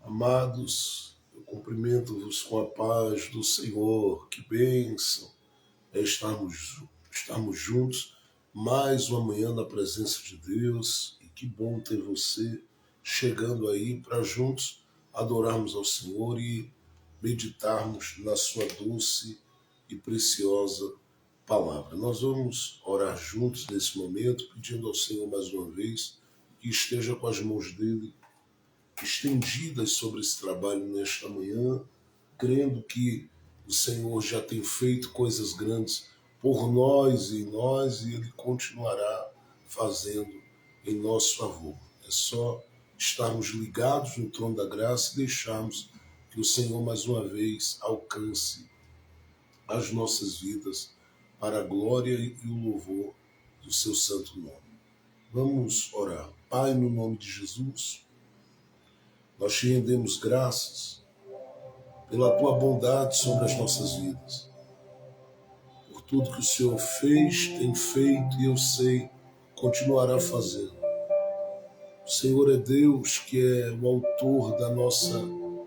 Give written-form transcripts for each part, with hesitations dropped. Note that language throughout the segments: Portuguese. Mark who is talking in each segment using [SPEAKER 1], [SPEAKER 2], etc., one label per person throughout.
[SPEAKER 1] Amados, eu cumprimento-vos com a paz do Senhor. Que bênção é estarmos juntos mais uma manhã na presença de Deus. E que bom ter você chegando aí para juntos adorarmos ao Senhor e meditarmos na sua doce e preciosa palavra. Nós vamos orar juntos nesse momento, pedindo ao Senhor mais uma vez que esteja com as mãos dele estendidas sobre esse trabalho nesta manhã, crendo que o Senhor já tem feito coisas grandes por nós e em nós, e Ele continuará fazendo em nosso favor. É só estarmos ligados no trono da graça e deixarmos que o Senhor mais uma vez alcance as nossas vidas para a glória e o louvor do seu santo nome. Vamos orar. Pai, no nome de Jesus, nós te rendemos graças pela tua bondade sobre as nossas vidas, por tudo que o Senhor fez, tem feito e eu sei continuará fazendo. O Senhor é Deus que é o autor da nossa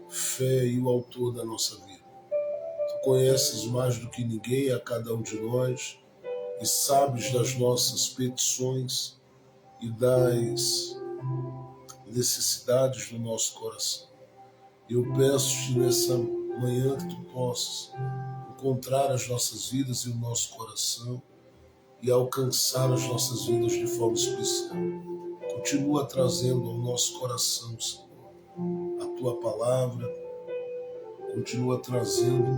[SPEAKER 1] fé e o autor da nossa vida. Tu conheces mais do que ninguém a cada um de nós e sabes das nossas petições e das necessidades do nosso coração. Eu peço-te nessa manhã que tu possas encontrar as nossas vidas e o nosso coração e alcançar as nossas vidas de forma especial. Continua trazendo ao nosso coração, Senhor, a tua palavra, continua trazendo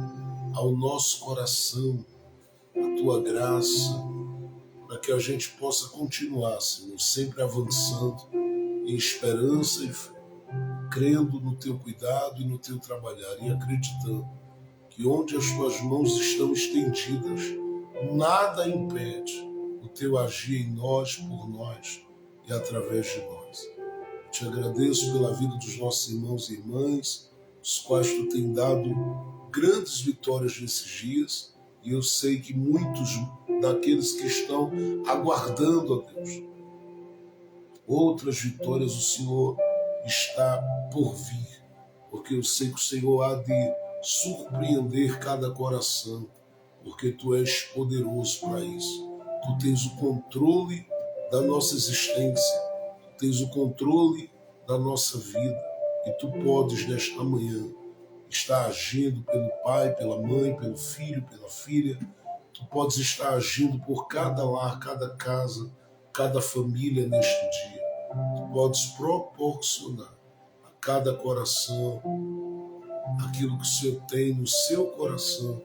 [SPEAKER 1] ao nosso coração a tua graça, para que a gente possa continuar, Senhor, sempre avançando em esperança e fé, crendo no teu cuidado e no teu trabalhar e acreditando que onde as tuas mãos estão estendidas, nada impede o teu agir em nós, por nós e através de nós. Te agradeço pela vida dos nossos irmãos e irmãs, os quais tu tem dado grandes vitórias nesses dias, e eu sei que muitos daqueles que estão aguardando, ó Deus, outras vitórias o Senhor está por vir, porque eu sei que o Senhor há de surpreender cada coração, porque tu és poderoso para isso. Tu tens o controle da nossa existência, tu tens o controle da nossa vida, e tu podes nesta manhã estar agindo pelo pai, pela mãe, pelo filho, pela filha. Tu podes estar agindo por cada lar, cada casa, cada família neste dia. Tu podes proporcionar a cada coração aquilo que o Senhor tem no seu coração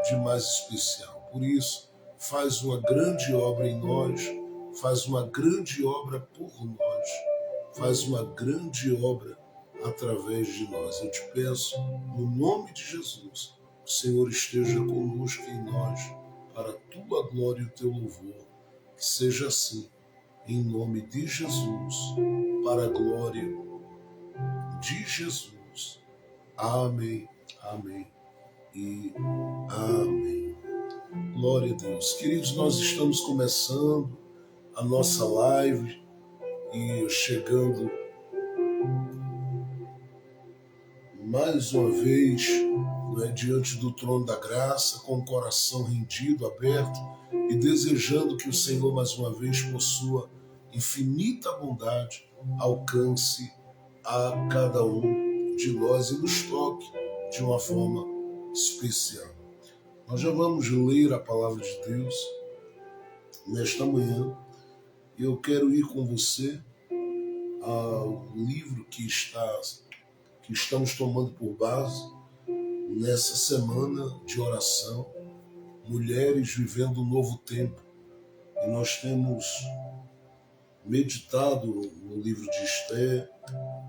[SPEAKER 1] de mais especial. Por isso, faz uma grande obra em nós, faz uma grande obra por nós, faz uma grande obra através de nós. Eu te peço, no nome de Jesus, que o Senhor esteja conosco em nós, para a tua glória e o teu louvor. Que seja assim, em nome de Jesus, para a glória de Jesus. Amém, amém e amém. Glória a Deus. Queridos, nós estamos começando a nossa live e chegando mais uma vez, diante do trono da graça, com o coração rendido, aberto e desejando que o Senhor mais uma vez, por sua infinita bondade, alcance a cada um de nós e nos toque de uma forma especial. Nós já vamos ler a palavra de Deus nesta manhã. Eu quero ir com você ao livro que estamos tomando por base nessa semana de oração, Mulheres Vivendo um Novo Tempo. E nós temos meditado no livro de Esther,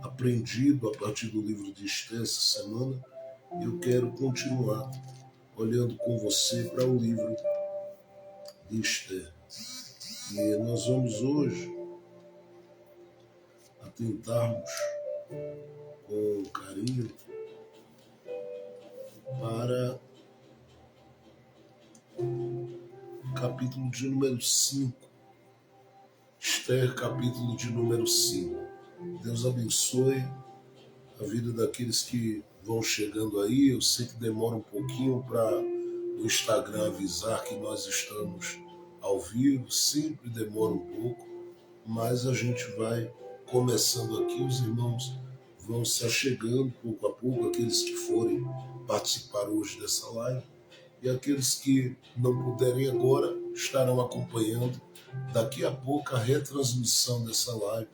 [SPEAKER 1] aprendido a partir do livro de Esther essa semana, e eu quero continuar olhando com você para o livro de Esther. E nós vamos hoje atentarmos com carinho para o capítulo de número 5. Esther, capítulo de número 5. Deus abençoe a vida daqueles que vão chegando aí. Eu sei que demora um pouquinho para o Instagram avisar que nós estamos ao vivo, sempre demora um pouco, mas a gente vai começando aqui, os irmãos vão se achegando pouco a pouco, aqueles que forem participar hoje dessa live, e aqueles que não puderem agora estarão acompanhando daqui a pouco a retransmissão dessa live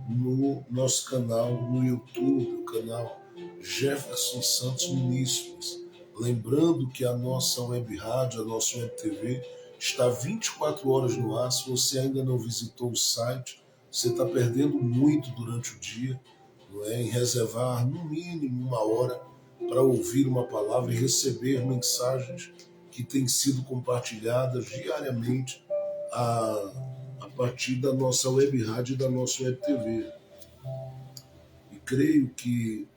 [SPEAKER 1] no nosso canal no YouTube, o canal Jefferson Santos Ministros. Lembrando que a nossa web rádio, a nossa web TV está 24 horas no ar. Se você ainda não visitou o site, você está perdendo muito durante o dia, não é? Em reservar no mínimo uma hora para ouvir uma palavra e receber mensagens que têm sido compartilhadas diariamente a partir da nossa web rádio e da nossa web TV. E creio que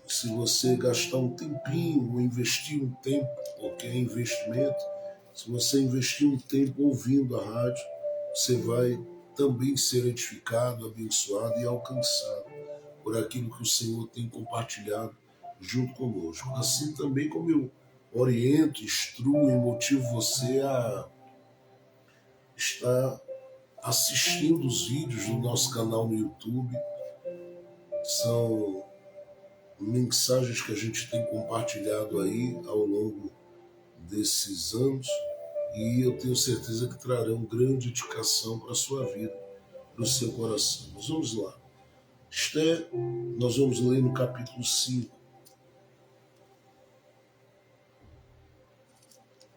[SPEAKER 1] se você gastar um tempinho ou investir um tempo, porque é investimento, se você investir um tempo ouvindo a rádio, você vai também ser edificado, abençoado e alcançado por aquilo que o Senhor tem compartilhado junto conosco. Assim também como eu oriento, instruo e motivo você a estar assistindo os vídeos do nosso canal no YouTube. São mensagens que a gente tem compartilhado aí ao longo desses anos e eu tenho certeza que trarão grande edificação para a sua vida, para o seu coração. Mas vamos lá. Esther, nós vamos ler no capítulo 5.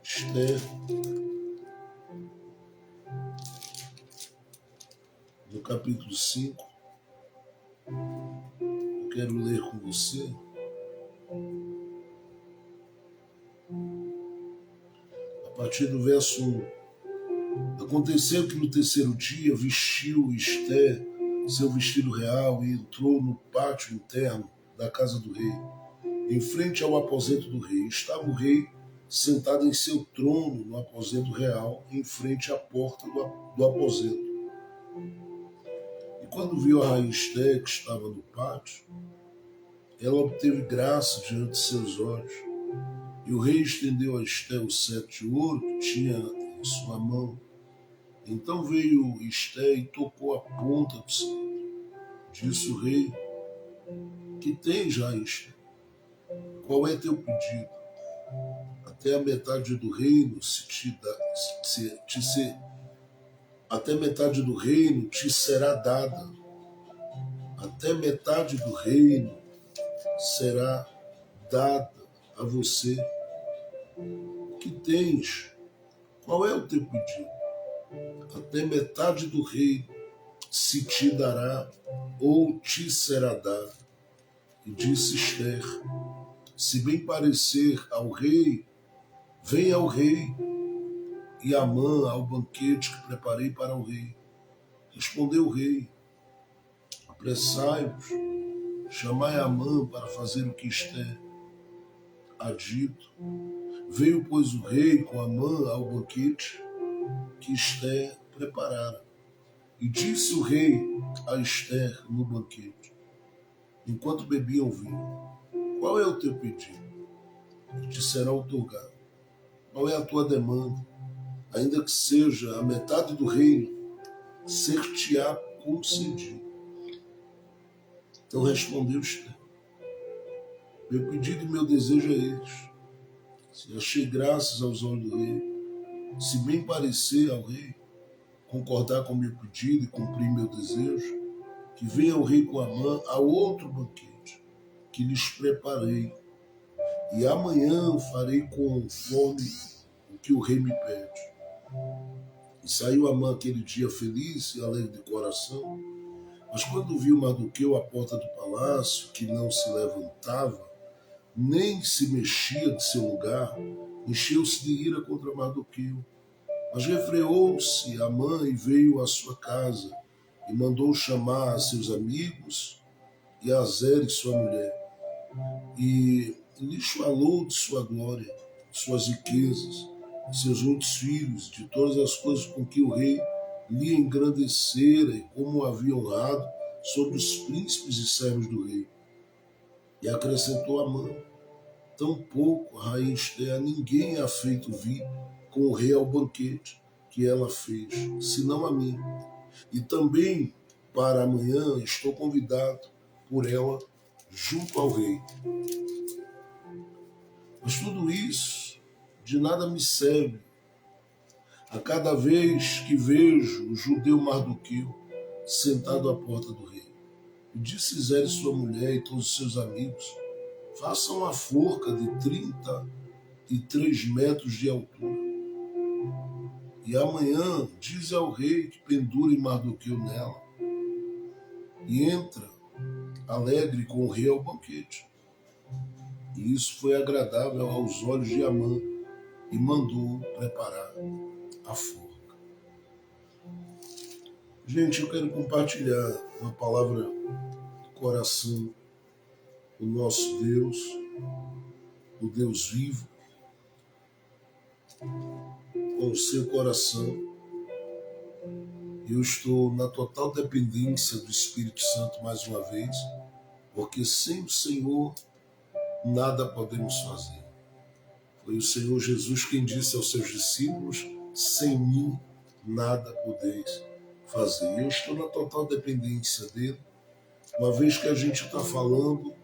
[SPEAKER 1] Esther, no capítulo 5, eu quero ler com você a partir do verso 1. Aconteceu que no terceiro dia vestiu Esther seu vestido real e entrou no pátio interno da casa do rei, em frente ao aposento do rei. Estava o rei sentado em seu trono no aposento real, em frente à porta do aposento. E quando viu a rainha Esther, que estava no pátio, ela obteve graça diante de seus olhos. E o rei estendeu a Esther o cetro de ouro que tinha em sua mão. Então veio Esther e tocou a ponta do cetro. Disse o rei: que tens, rainha Esther? Qual é teu pedido? Até a metade do reino até metade do reino te será dada. Até metade do reino será dada a você. Que tens? Qual é o teu pedido? Até metade do reino se te dará ou te será dado. E disse Esther: se bem parecer ao rei, venha ao rei, e Amã ao banquete que preparei para o rei. Respondeu o rei: apressai-vos, chamai Amã para fazer o que Esther há dito. Veio, pois, o rei com Amã ao banquete que Esther preparara. E disse o rei a Esther no banquete, enquanto bebiam vinho: qual é o teu pedido? E te será outorgado. Qual é a tua demanda? Ainda que seja a metade do reino, ser-te-á concedido. Então respondeu Esther: meu pedido e meu desejo é este. Se achei graças aos olhos do rei, se bem parecer ao rei, concordar com meu pedido e cumprir meu desejo, que venha o rei com Amã a outro banquete, que lhes preparei, e amanhã farei conforme o que o rei me pede. E saiu Amã aquele dia feliz e alegre de coração, mas quando viu Mardoqueu à porta do palácio, que não se levantava, nem se mexia de seu lugar, encheu-se de ira contra Mardoqueu. Mas refreou-se Amã e veio à sua casa, e mandou chamar a seus amigos e a Zeres, sua mulher, e lhes falou de sua glória, de suas riquezas, de seus muitos filhos, de todas as coisas com que o rei lhe engrandecera e como o havia honrado sobre os príncipes e servos do rei. E acrescentou Amã: tampouco a rainha Esther a ninguém é feito vir com o rei ao banquete que ela fez, senão a mim. E também para amanhã estou convidado por ela junto ao rei. Mas tudo isso de nada me serve a cada vez que vejo o judeu Mardoqueu sentado à porta do rei. E disse Zé sua mulher e todos os seus amigos: façam uma forca de 33 metros de altura. E amanhã diz ao rei que pendure Mardoqueu nela e entra alegre com o rei ao banquete. E isso foi agradável aos olhos de Amã e mandou preparar a forca. Gente, eu quero compartilhar uma palavra do coração do nosso Deus, o Deus vivo, com o seu coração. Eu estou na total dependência do Espírito Santo mais uma vez, porque sem o Senhor nada podemos fazer. Foi o Senhor Jesus quem disse aos seus discípulos: sem mim nada podeis fazer. E eu estou na total dependência dele, uma vez que a gente está falando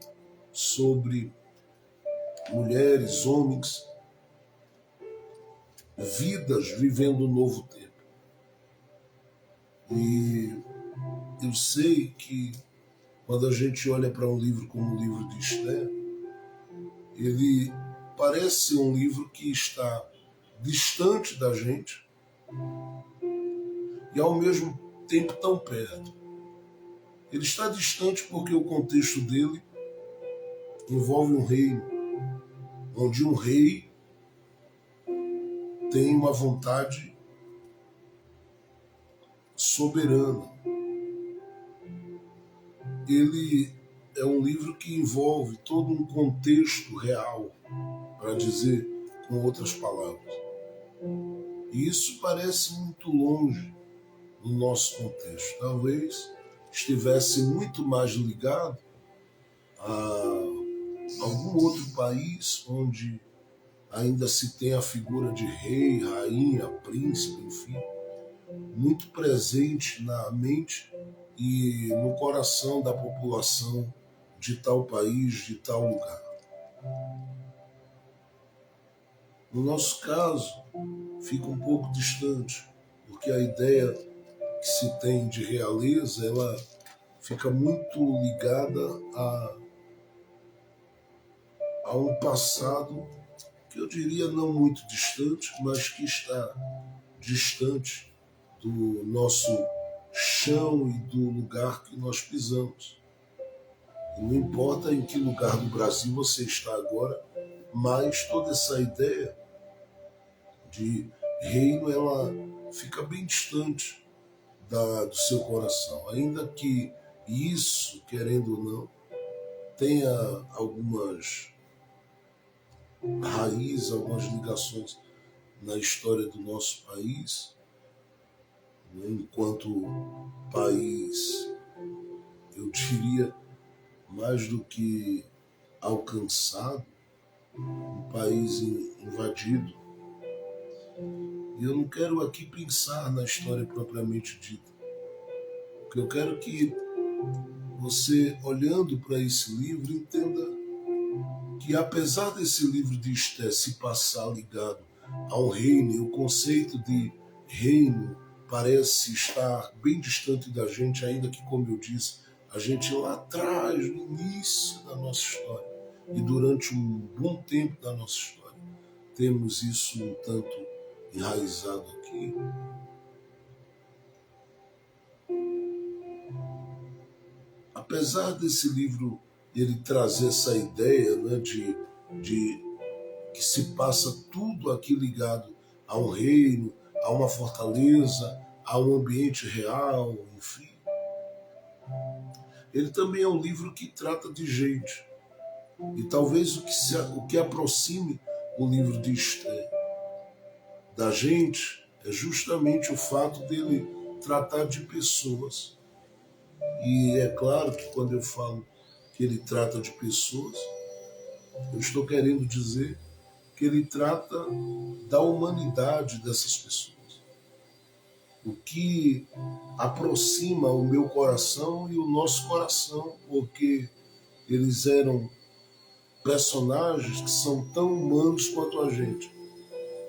[SPEAKER 1] sobre mulheres, homens, vidas vivendo um novo tempo. E eu sei que quando a gente olha para um livro como o livro de Esther, ele parece um livro que está distante da gente e ao mesmo tempo tão perto. Ele está distante porque o contexto dele envolve um reino, onde um rei tem uma vontade soberana. Ele é um livro que envolve todo um contexto real, para dizer com outras palavras. E isso parece muito longe do nosso contexto. Talvez estivesse muito mais ligado a algum outro país onde ainda se tem a figura de rei, rainha, príncipe, enfim, muito presente na mente e no coração da população de tal país, de tal lugar. No nosso caso, fica um pouco distante, porque a ideia que se tem de realeza, ela fica muito ligada a um passado que eu diria não muito distante, mas que está distante do nosso chão e do lugar que nós pisamos. E não importa em que lugar do Brasil você está agora, mas toda essa ideia de reino, ela fica bem distante do seu coração. Ainda que isso, querendo ou não, tenha algumas raízes, algumas ligações na história do nosso país, enquanto país, eu diria, mais do que alcançado, um país invadido. E eu não quero aqui pensar na história propriamente dita. Porque eu quero que você, olhando para esse livro, entenda que apesar desse livro de Esther se passar ligado a um reino, e o conceito de reino parece estar bem distante da gente, ainda que, como eu disse, a gente lá atrás, no início da nossa história, e durante um bom tempo da nossa história, temos isso um tanto enraizado aqui. Apesar desse livro ele trazer essa ideia, né, de que se passa tudo aqui ligado a um reino, a uma fortaleza, a um ambiente real, enfim. Ele também é um livro que trata de gente. E talvez o que aproxime o livro de Esther da gente é justamente o fato dele tratar de pessoas. E é claro que quando eu falo que ele trata de pessoas, eu estou querendo dizer que ele trata da humanidade dessas pessoas. O que aproxima o meu coração e o nosso coração, porque eles eram personagens que são tão humanos quanto a gente.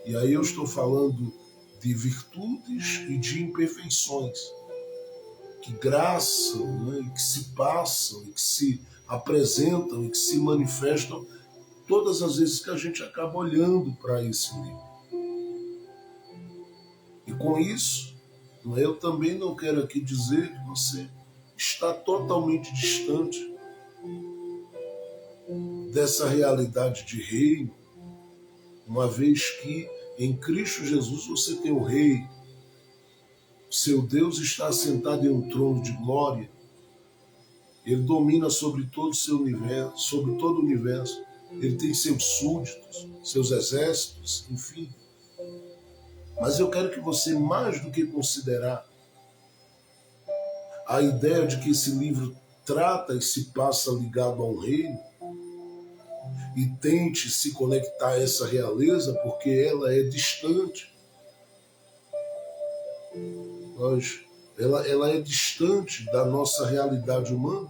[SPEAKER 1] E aí eu estou falando de virtudes e de imperfeições que graçam, né, que se passam, e que se apresentam e que se manifestam todas as vezes que a gente acaba olhando para esse livro. E com isso, eu também não quero aqui dizer que você está totalmente distante dessa realidade de reino, uma vez que em Cristo Jesus você tem o Rei, seu Deus está assentado em um trono de glória, ele domina sobre todo o seu universo, sobre todo o universo, ele tem seus súditos, seus exércitos, enfim. Mas eu quero que você, mais do que considerar a ideia de que esse livro trata e se passa ligado a um reino, e tente se conectar a essa realeza, porque ela é distante. Ela é distante da nossa realidade humana.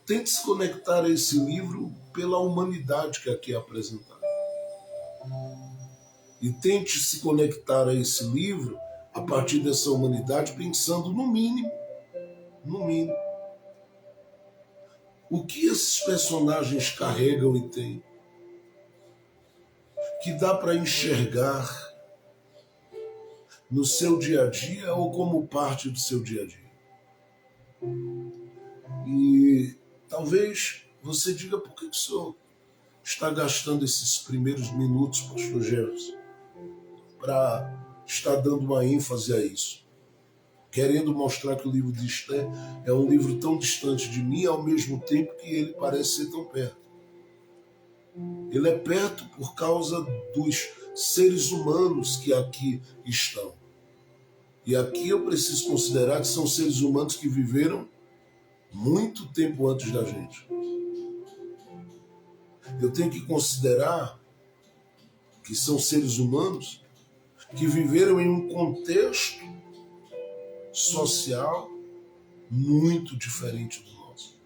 [SPEAKER 1] Tente se conectar a esse livro pela humanidade que aqui é apresentada. E tente se conectar a esse livro a partir dessa humanidade, pensando no mínimo, o que esses personagens carregam e têm, que dá para enxergar no seu dia a dia ou como parte do seu dia a dia. E talvez você diga, por que o senhor está gastando esses primeiros minutos, pastor Jefferson, para estar dando uma ênfase a isso? Querendo mostrar que o livro de Esther é um livro tão distante de mim, ao mesmo tempo que ele parece ser tão perto. Ele é perto por causa dos seres humanos que aqui estão. E aqui eu preciso considerar que são seres humanos que viveram muito tempo antes da gente. Eu tenho que considerar que são seres humanos que viveram em um contexto social muito diferente do nosso.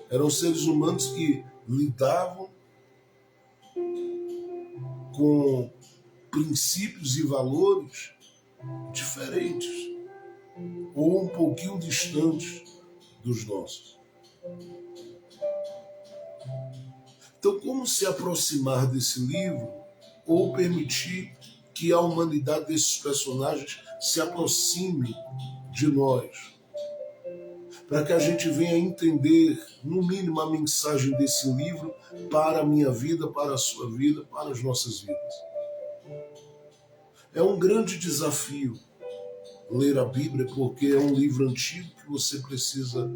[SPEAKER 1] Eram seres humanos que lidavam com princípios e valores diferentes ou um pouquinho distantes dos nossos. Então, como se aproximar desse livro ou permitir que a humanidade desses personagens se aproxime de nós, para que a gente venha entender, no mínimo, a mensagem desse livro para a minha vida, para a sua vida, para as nossas vidas. É um grande desafio ler a Bíblia, porque é um livro antigo que você precisa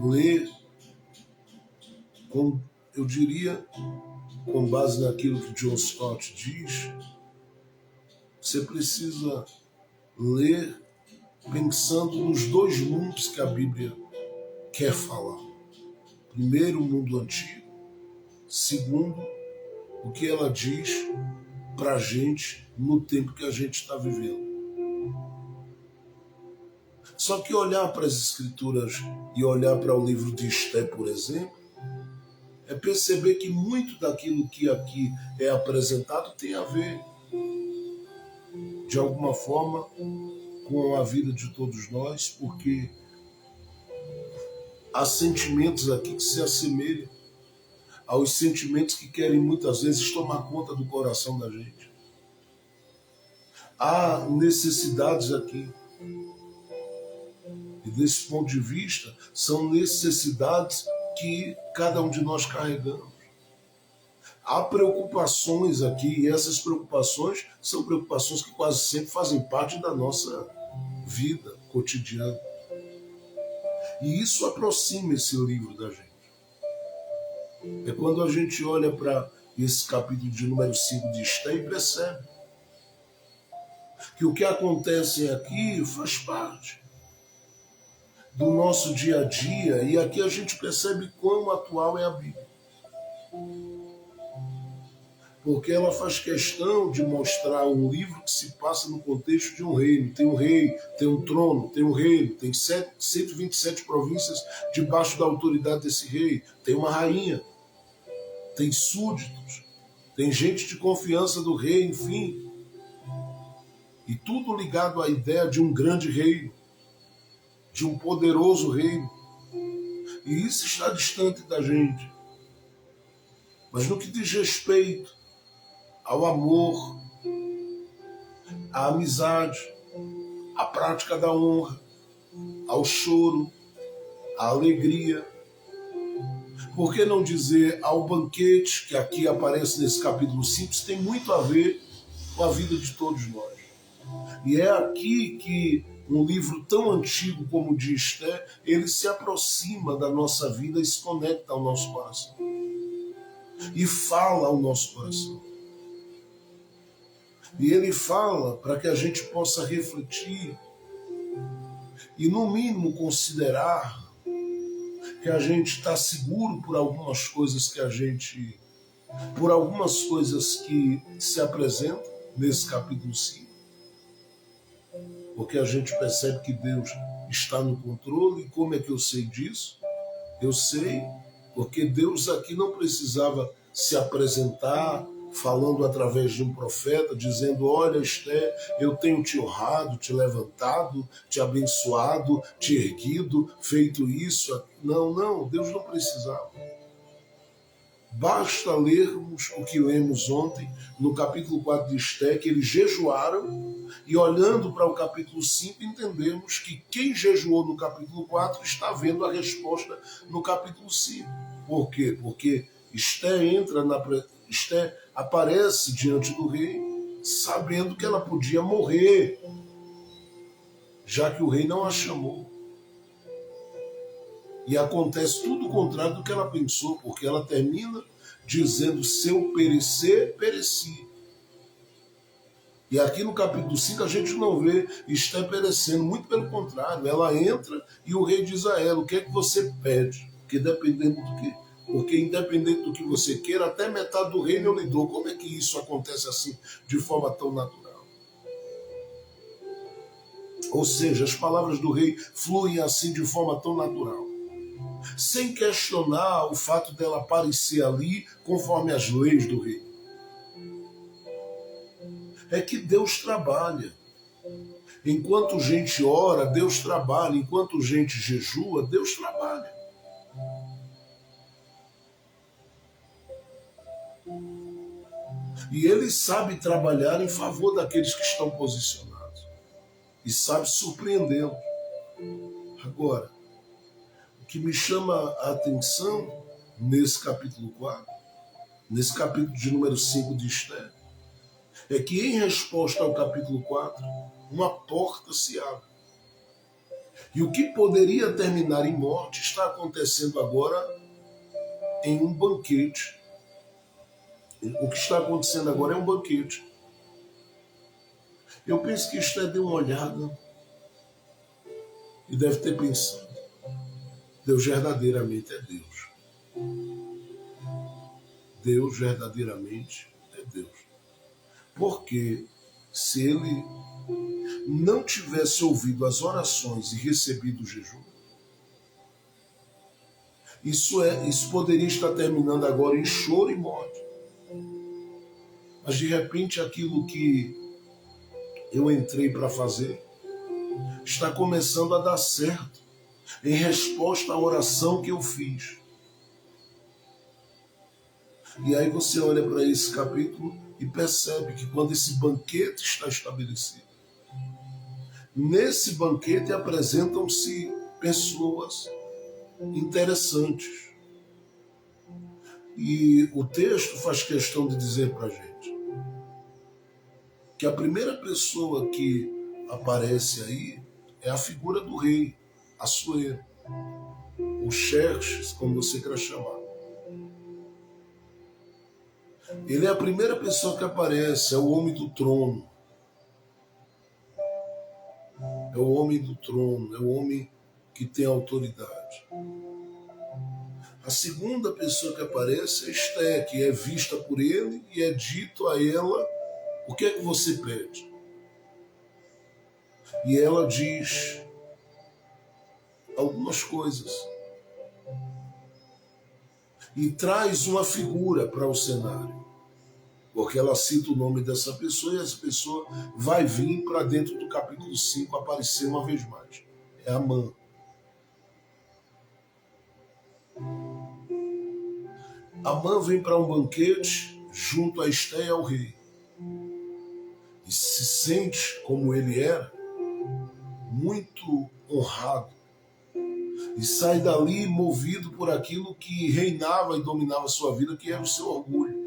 [SPEAKER 1] ler, eu diria, com base naquilo que John Stott diz, você precisa ler pensando nos dois mundos que a Bíblia quer falar. Primeiro, o mundo antigo. Segundo, o que ela diz para a gente no tempo que a gente está vivendo. Só que olhar para as Escrituras e olhar para o livro de Esther, por exemplo, é perceber que muito daquilo que aqui é apresentado tem a ver, de alguma forma, com a vida de todos nós, porque há sentimentos aqui que se assemelham aos sentimentos que querem muitas vezes tomar conta do coração da gente. Há necessidades aqui. E desse ponto de vista, são necessidades que cada um de nós carregamos. Há preocupações aqui, e essas preocupações são preocupações que quase sempre fazem parte da nossa vida cotidiana. E isso aproxima esse livro da gente. É quando a gente olha para esse capítulo de número 5 de Esther e percebe que o que acontece aqui faz parte do nosso dia a dia, e aqui a gente percebe quão atual é a Bíblia. Porque ela faz questão de mostrar um livro que se passa no contexto de um reino. Tem um rei, tem um trono, tem um reino, tem 127 províncias debaixo da autoridade desse rei, tem uma rainha, tem súditos, tem gente de confiança do rei, enfim. E tudo ligado à ideia de um grande reino, de um poderoso reino. E isso está distante da gente. Mas no que diz respeito ao amor, à amizade, à prática da honra, ao choro, à alegria, por que não dizer ao banquete, que aqui aparece nesse capítulo 5, isso tem muito a ver com a vida de todos nós. E é aqui que um livro tão antigo como o de Esther, ele se aproxima da nossa vida e se conecta ao nosso coração. E fala ao nosso coração. E ele fala para que a gente possa refletir e, no mínimo, considerar que a gente está seguro por algumas coisas por algumas coisas que se apresentam nesse capítulo 5. Porque a gente percebe que Deus está no controle. E como é que eu sei disso? Eu sei porque Deus aqui não precisava se apresentar falando através de um profeta, dizendo: olha, Esther, eu tenho te honrado, te levantado, te abençoado, te erguido, feito isso. Não, Deus não precisava. Basta lermos o que lemos ontem, no capítulo 4 de Esther, que eles jejuaram, e olhando para o capítulo 5, entendemos que quem jejuou no capítulo 4 está vendo a resposta no capítulo 5. Por quê? Porque Esther aparece diante do rei, sabendo que ela podia morrer, já que o rei não a chamou. E acontece tudo o contrário do que ela pensou, porque ela termina dizendo: se eu perecer, pereci. E aqui no capítulo 5 a gente não vê Esther perecendo, muito pelo contrário. Ela entra e o rei diz a ela: o que é que você pede? Porque independente do que você queira, até metade do reino eu lhe dou. Como é que isso acontece assim, de forma tão natural? Ou seja, as palavras do rei fluem assim de forma tão natural, sem questionar o fato dela aparecer ali conforme as leis do rei. É que Deus trabalha. Enquanto gente ora, Deus trabalha. Enquanto gente jejua, Deus trabalha. E Ele sabe trabalhar em favor daqueles que estão posicionados. E sabe surpreendê-los. Agora, o que me chama a atenção nesse capítulo 4, nesse capítulo de número 5 de Esther, é que em resposta ao capítulo 4, uma porta se abre. E o que poderia terminar em morte está acontecendo agora em um banquete. O que está acontecendo agora é um banquete. Eu penso que Esther deu uma olhada e deve ter pensado: Deus verdadeiramente é Deus. Deus verdadeiramente é Deus. Porque se Ele não tivesse ouvido as orações e recebido o jejum, isso poderia estar terminando agora em choro e morte. Mas de repente aquilo que eu entrei para fazer está começando a dar certo, em resposta à oração que eu fiz. E aí você olha para esse capítulo e percebe que quando esse banquete está estabelecido, nesse banquete apresentam-se pessoas interessantes. E o texto faz questão de dizer para a gente que a primeira pessoa que aparece aí é a figura do rei, Assuero, o Xerxes, como você quer chamar. Ele é a primeira pessoa que aparece, é o homem do trono. É o homem do trono, é o homem que tem autoridade. A segunda pessoa que aparece é Esté, que é vista por ele e é dito a ela: o que é que você pede? E ela diz algumas coisas e traz uma figura para o cenário, porque ela cita o nome dessa pessoa e essa pessoa vai vir para dentro do capítulo 5 aparecer uma vez mais. É Amã. Amã vem para um banquete junto a Esté e ao rei e se sente, como ele era, muito honrado e sai dali movido por aquilo que reinava e dominava a sua vida, que era o seu orgulho.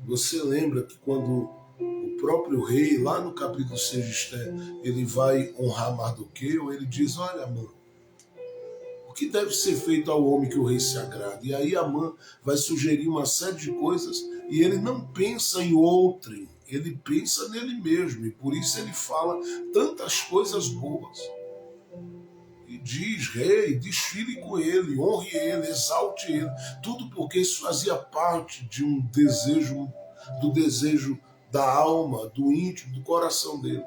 [SPEAKER 1] Você lembra que quando o próprio rei, lá no capítulo 6 de Esté, ele vai honrar Mardoqueu, ele diz: olha, Amã, o que deve ser feito ao homem que o rei se agrada? E aí Amã vai sugerir uma série de coisas e ele não pensa em outrem, ele pensa nele mesmo, e por isso ele fala tantas coisas boas. E diz: rei, desfile com ele, honre ele, exalte ele, tudo porque isso fazia parte de um desejo, do desejo da alma, do íntimo, do coração dele.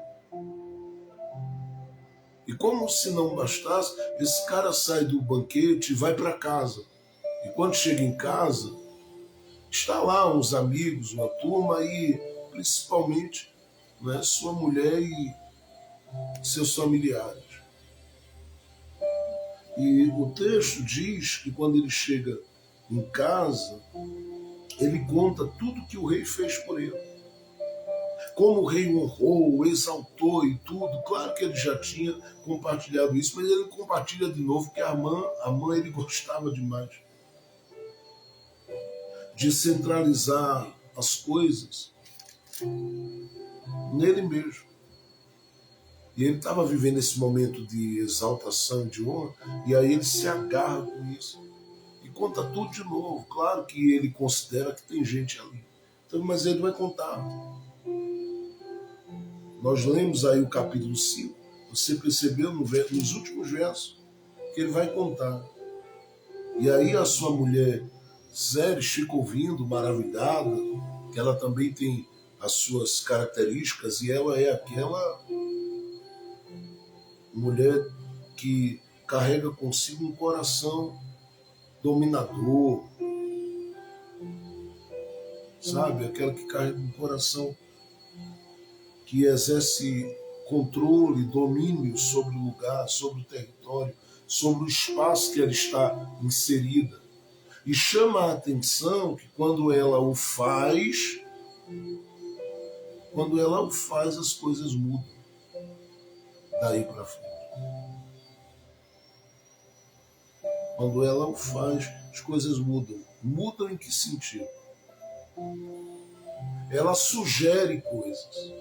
[SPEAKER 1] E como se não bastasse, esse cara sai do banquete e vai para casa. E quando chega em casa, está lá uns amigos, uma turma e principalmente, né, sua mulher e seus familiares. E o texto diz que quando ele chega em casa, ele conta tudo que o rei fez por ele. Como o rei honrou, exaltou e tudo. Claro que ele já tinha compartilhado isso, mas ele compartilha de novo, porque a mãe ele gostava demais de centralizar as coisas nele mesmo. E ele estava vivendo esse momento de exaltação, de honra, e aí ele se agarra com isso. E conta tudo de novo. Claro que ele considera que tem gente ali. Então, mas ele vai contar. Nós lemos aí o capítulo 5. Você percebeu nos últimos versos que ele vai contar. E aí a sua mulher, Zeres, fica ouvindo, maravilhada, que ela também tem as suas características, e ela é aquela mulher que carrega consigo um coração dominador, sabe? Aquela que carrega um coração que exerce controle, domínio sobre o lugar, sobre o território, sobre o espaço que ela está inserida. E chama a atenção que quando ela o faz, as coisas mudam daí para frente. Quando ela o faz, as coisas mudam. Mudam em que sentido? Ela sugere coisas.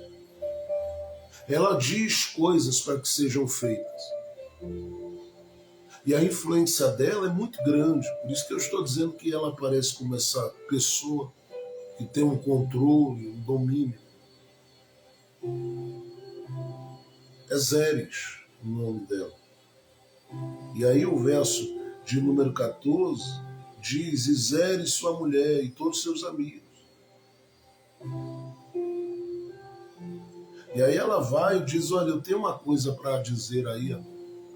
[SPEAKER 1] Ela diz coisas para que sejam feitas. E a influência dela é muito grande. Por isso que eu estou dizendo que ela aparece como essa pessoa que tem um controle, um domínio. É Zeres o nome dela. E aí o verso de número 14 diz: e Zeres, sua mulher e todos seus amigos. E aí ela vai e diz: olha, eu tenho uma coisa para dizer aí.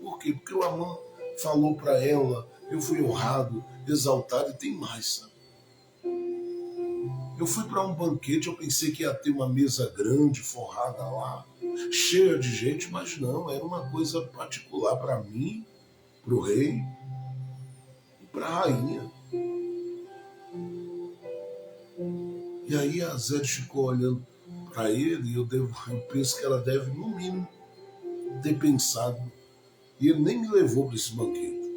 [SPEAKER 1] Por quê? Porque o Amã falou para ela, eu fui honrado, exaltado, e tem mais, sabe? Eu fui para um banquete, eu pensei que ia ter uma mesa grande, forrada lá, cheia de gente, mas não, era uma coisa particular para mim, para o rei e para a rainha. E aí a Zeres ficou olhando para ele, e eu penso que ela deve, no mínimo, ter pensado. E ele nem me levou para esse banquete.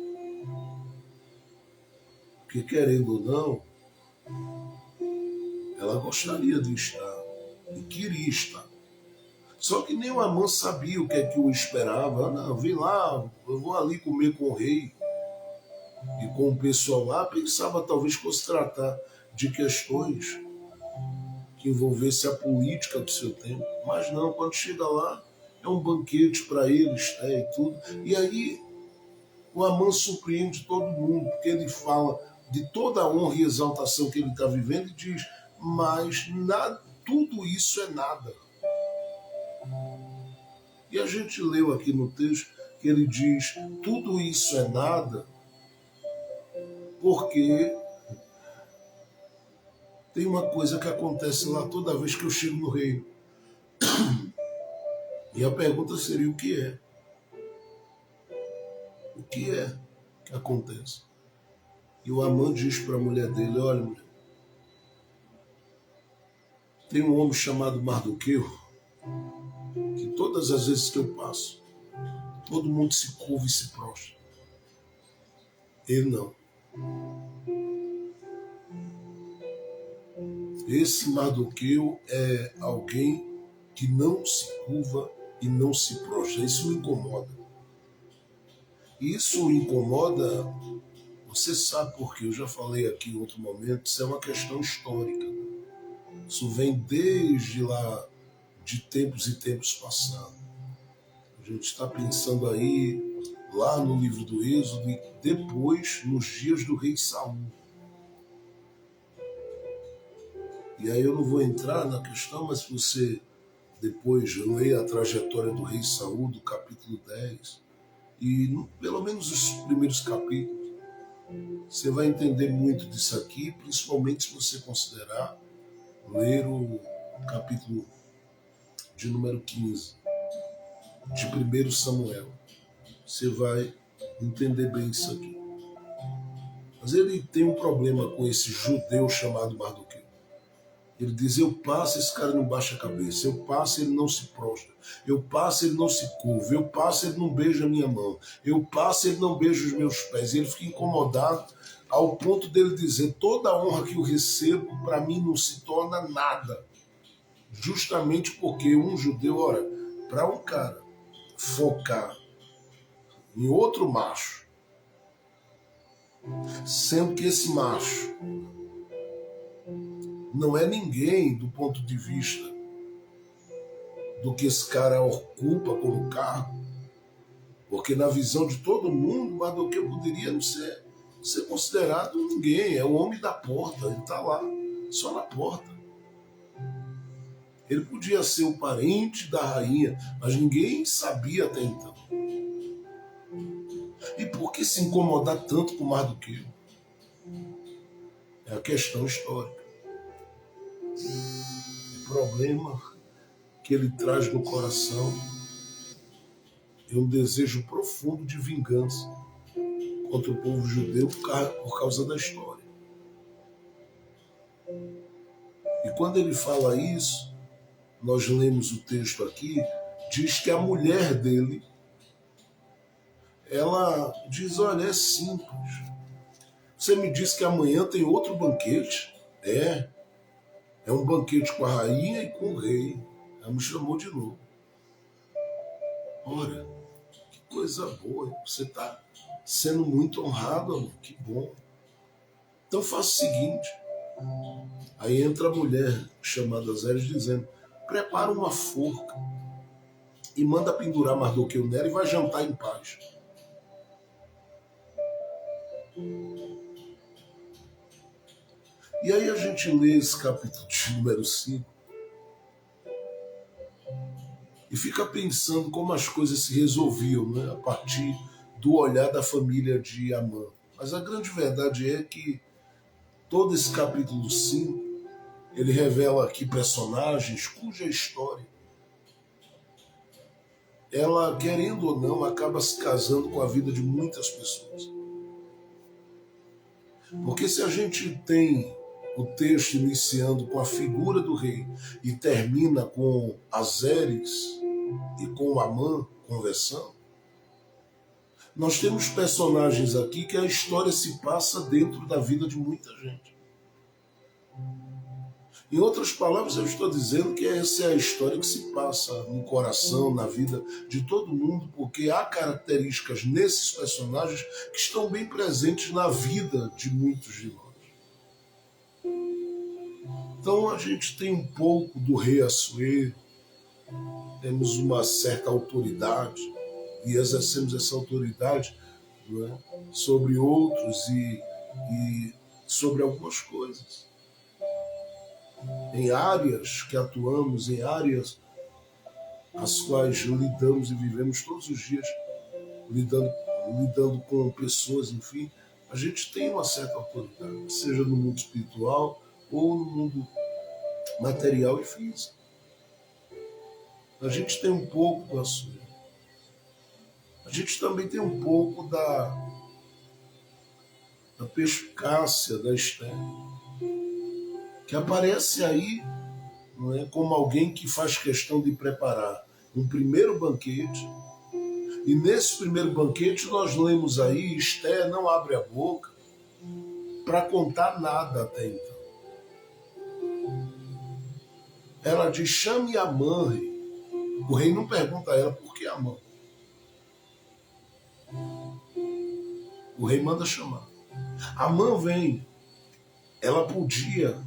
[SPEAKER 1] Porque, querendo ou não, ela gostaria de estar e queria estar. Só que nem o Amã sabia o que é que o esperava. Não, vem lá, eu vou ali comer com o rei e com o pessoal lá. Pensava talvez fosse tratar de questões que envolvesse a política do seu tempo. Mas não, quando chega lá, é um banquete para eles, e tudo. E aí o Amã surpreende todo mundo, porque ele fala de toda a honra e exaltação que ele está vivendo e diz, mas nada, tudo isso é nada. E a gente leu aqui no texto que ele diz, tudo isso é nada, porque tem uma coisa que acontece lá toda vez que eu chego no reino. E a pergunta seria, o que é? O que é que acontece? E o Amã diz para a mulher dele, olha, mulher, tem um homem chamado Mardoqueu, que todas as vezes que eu passo, todo mundo se curva e se prostra. Ele não. Esse Mardoqueu é alguém que não se curva e não se prostra. Isso me incomoda. Isso me incomoda, você sabe por quê, eu já falei aqui em outro momento, isso é uma questão histórica. Isso vem desde lá, de tempos e tempos passados. A gente está pensando aí, lá no livro do Êxodo, e depois, nos dias do rei Saul. E aí eu não vou entrar na questão, mas se você depois ler a trajetória do rei Saul, do capítulo 10, e pelo menos os primeiros capítulos, você vai entender muito disso aqui, principalmente se você considerar ler o capítulo de número 15, de 1 Samuel. Você vai entender bem isso aqui. Mas ele tem um problema com esse judeu chamado Mardoqueu. Ele diz, eu passo, esse cara não baixa a cabeça, eu passo, ele não se prostra, eu passo, ele não se curva, eu passo, ele não beija a minha mão, eu passo, ele não beija os meus pés. E ele fica incomodado ao ponto dele dizer, toda a honra que eu recebo, para mim não se torna nada. Justamente porque um judeu, ora, para um cara focar em outro macho, sendo que esse macho não é ninguém do ponto de vista do que esse cara ocupa como cargo, porque na visão de todo mundo, Mardoqueu poderia não ser considerado ninguém, é o homem da porta, ele está lá, só na porta. Ele podia ser o parente da rainha, mas ninguém sabia até então. E por que se incomodar tanto com Mardoqueu? É a questão histórica. O problema que ele traz no coração é um desejo profundo de vingança contra o povo judeu por causa da história. E quando ele fala isso, nós lemos o texto aqui, diz que a mulher dele, ela diz, olha, é simples. Você me disse que amanhã tem outro banquete? É um banquete com a rainha e com o rei. Ela me chamou de novo. Olha, que coisa boa. Você está sendo muito honrado, amor. Que bom. Então faça o seguinte. Aí entra a mulher chamada Zeres dizendo, prepara uma forca e manda pendurar Mardoqueu nela e vai jantar em paz. E aí a gente lê esse capítulo de número 5 e fica pensando como as coisas se resolviam, né, a partir do olhar da família de Amã. Mas a grande verdade é que todo esse capítulo 5, ele revela aqui personagens cuja história, ela, querendo ou não, acaba se casando com a vida de muitas pessoas. Porque se a gente tem o texto iniciando com a figura do rei e termina com Azeres e com Amã conversando, nós temos personagens aqui que a história se passa dentro da vida de muita gente. Em outras palavras, eu estou dizendo que essa é a história que se passa no coração, na vida de todo mundo, porque há características nesses personagens que estão bem presentes na vida de muitos de nós. Então a gente tem um pouco do rei Assuero, temos uma certa autoridade e exercemos essa autoridade, não é, sobre outros e sobre algumas coisas. Em áreas que atuamos, em áreas as quais lidamos e vivemos todos os dias, lidando com pessoas, enfim, a gente tem uma certa autoridade, seja no mundo espiritual ou no mundo material e físico. A gente tem um pouco do Assuero. A gente também tem um pouco da perspicácia da Esther, que aparece aí, não é, como alguém que faz questão de preparar um primeiro banquete. E nesse primeiro banquete nós lemos aí, Esther não abre a boca para contar nada até então. Ela diz, chame Amã, rei. O rei não pergunta a ela por que Amã. O rei manda chamar. Amã vem. Ela podia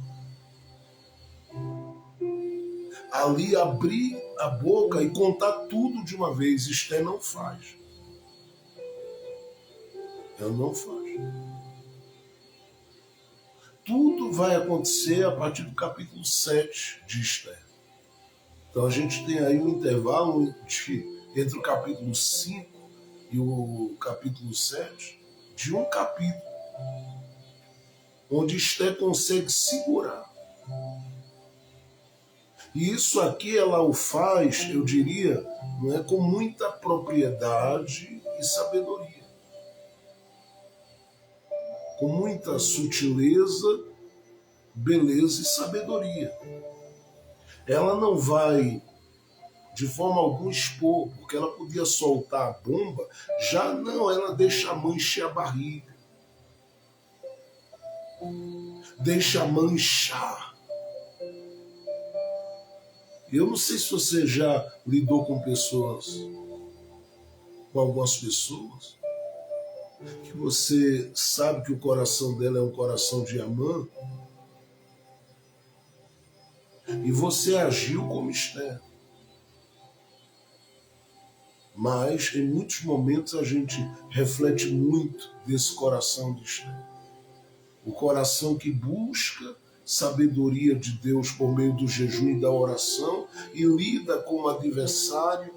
[SPEAKER 1] ali abrir a boca e contar tudo de uma vez. Esther não faz. Ela não faz. Tudo vai acontecer a partir do capítulo 7 de Esther. Então a gente tem aí um intervalo entre o capítulo 5 e o capítulo 7 de um capítulo, onde Esther consegue segurar. E isso aqui ela o faz, eu diria, não é, com muita propriedade e sabedoria. Com muita sutileza, beleza e sabedoria. Ela não vai de forma alguma expor, porque ela podia soltar a bomba, já não, ela deixa a mãe encher a barriga. Deixa a manchar. Eu não sei se você já lidou com algumas pessoas, que você sabe que o coração dela é um coração de Amã, e você agiu como Esther. Mas, em muitos momentos, a gente reflete muito desse coração de Esther. O coração que busca sabedoria de Deus por meio do jejum e da oração e lida com o adversário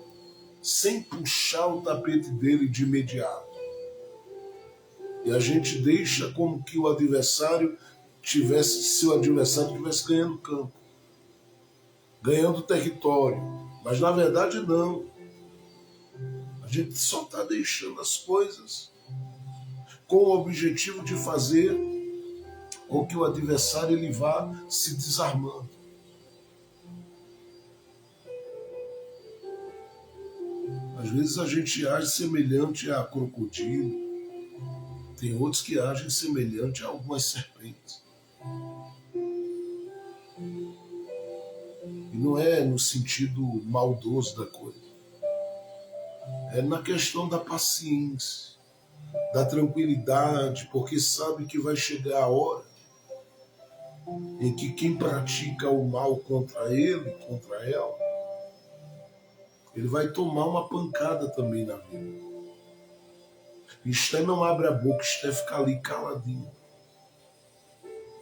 [SPEAKER 1] sem puxar o tapete dele de imediato. E a gente deixa como que o adversário se o adversário estivesse ganhando campo, ganhando território. Mas na verdade não. A gente só está deixando as coisas com o objetivo de fazer com que o adversário ele vá se desarmando. Às vezes a gente age semelhante a crocodilo, tem outros que agem semelhante a algumas serpentes. E não é no sentido maldoso da coisa. É na questão da paciência, da tranquilidade, porque sabe que vai chegar a hora em que quem pratica o mal contra ele, contra ela, ele vai tomar uma pancada também na vida. Esther não abre a boca, Esther fica ali caladinho.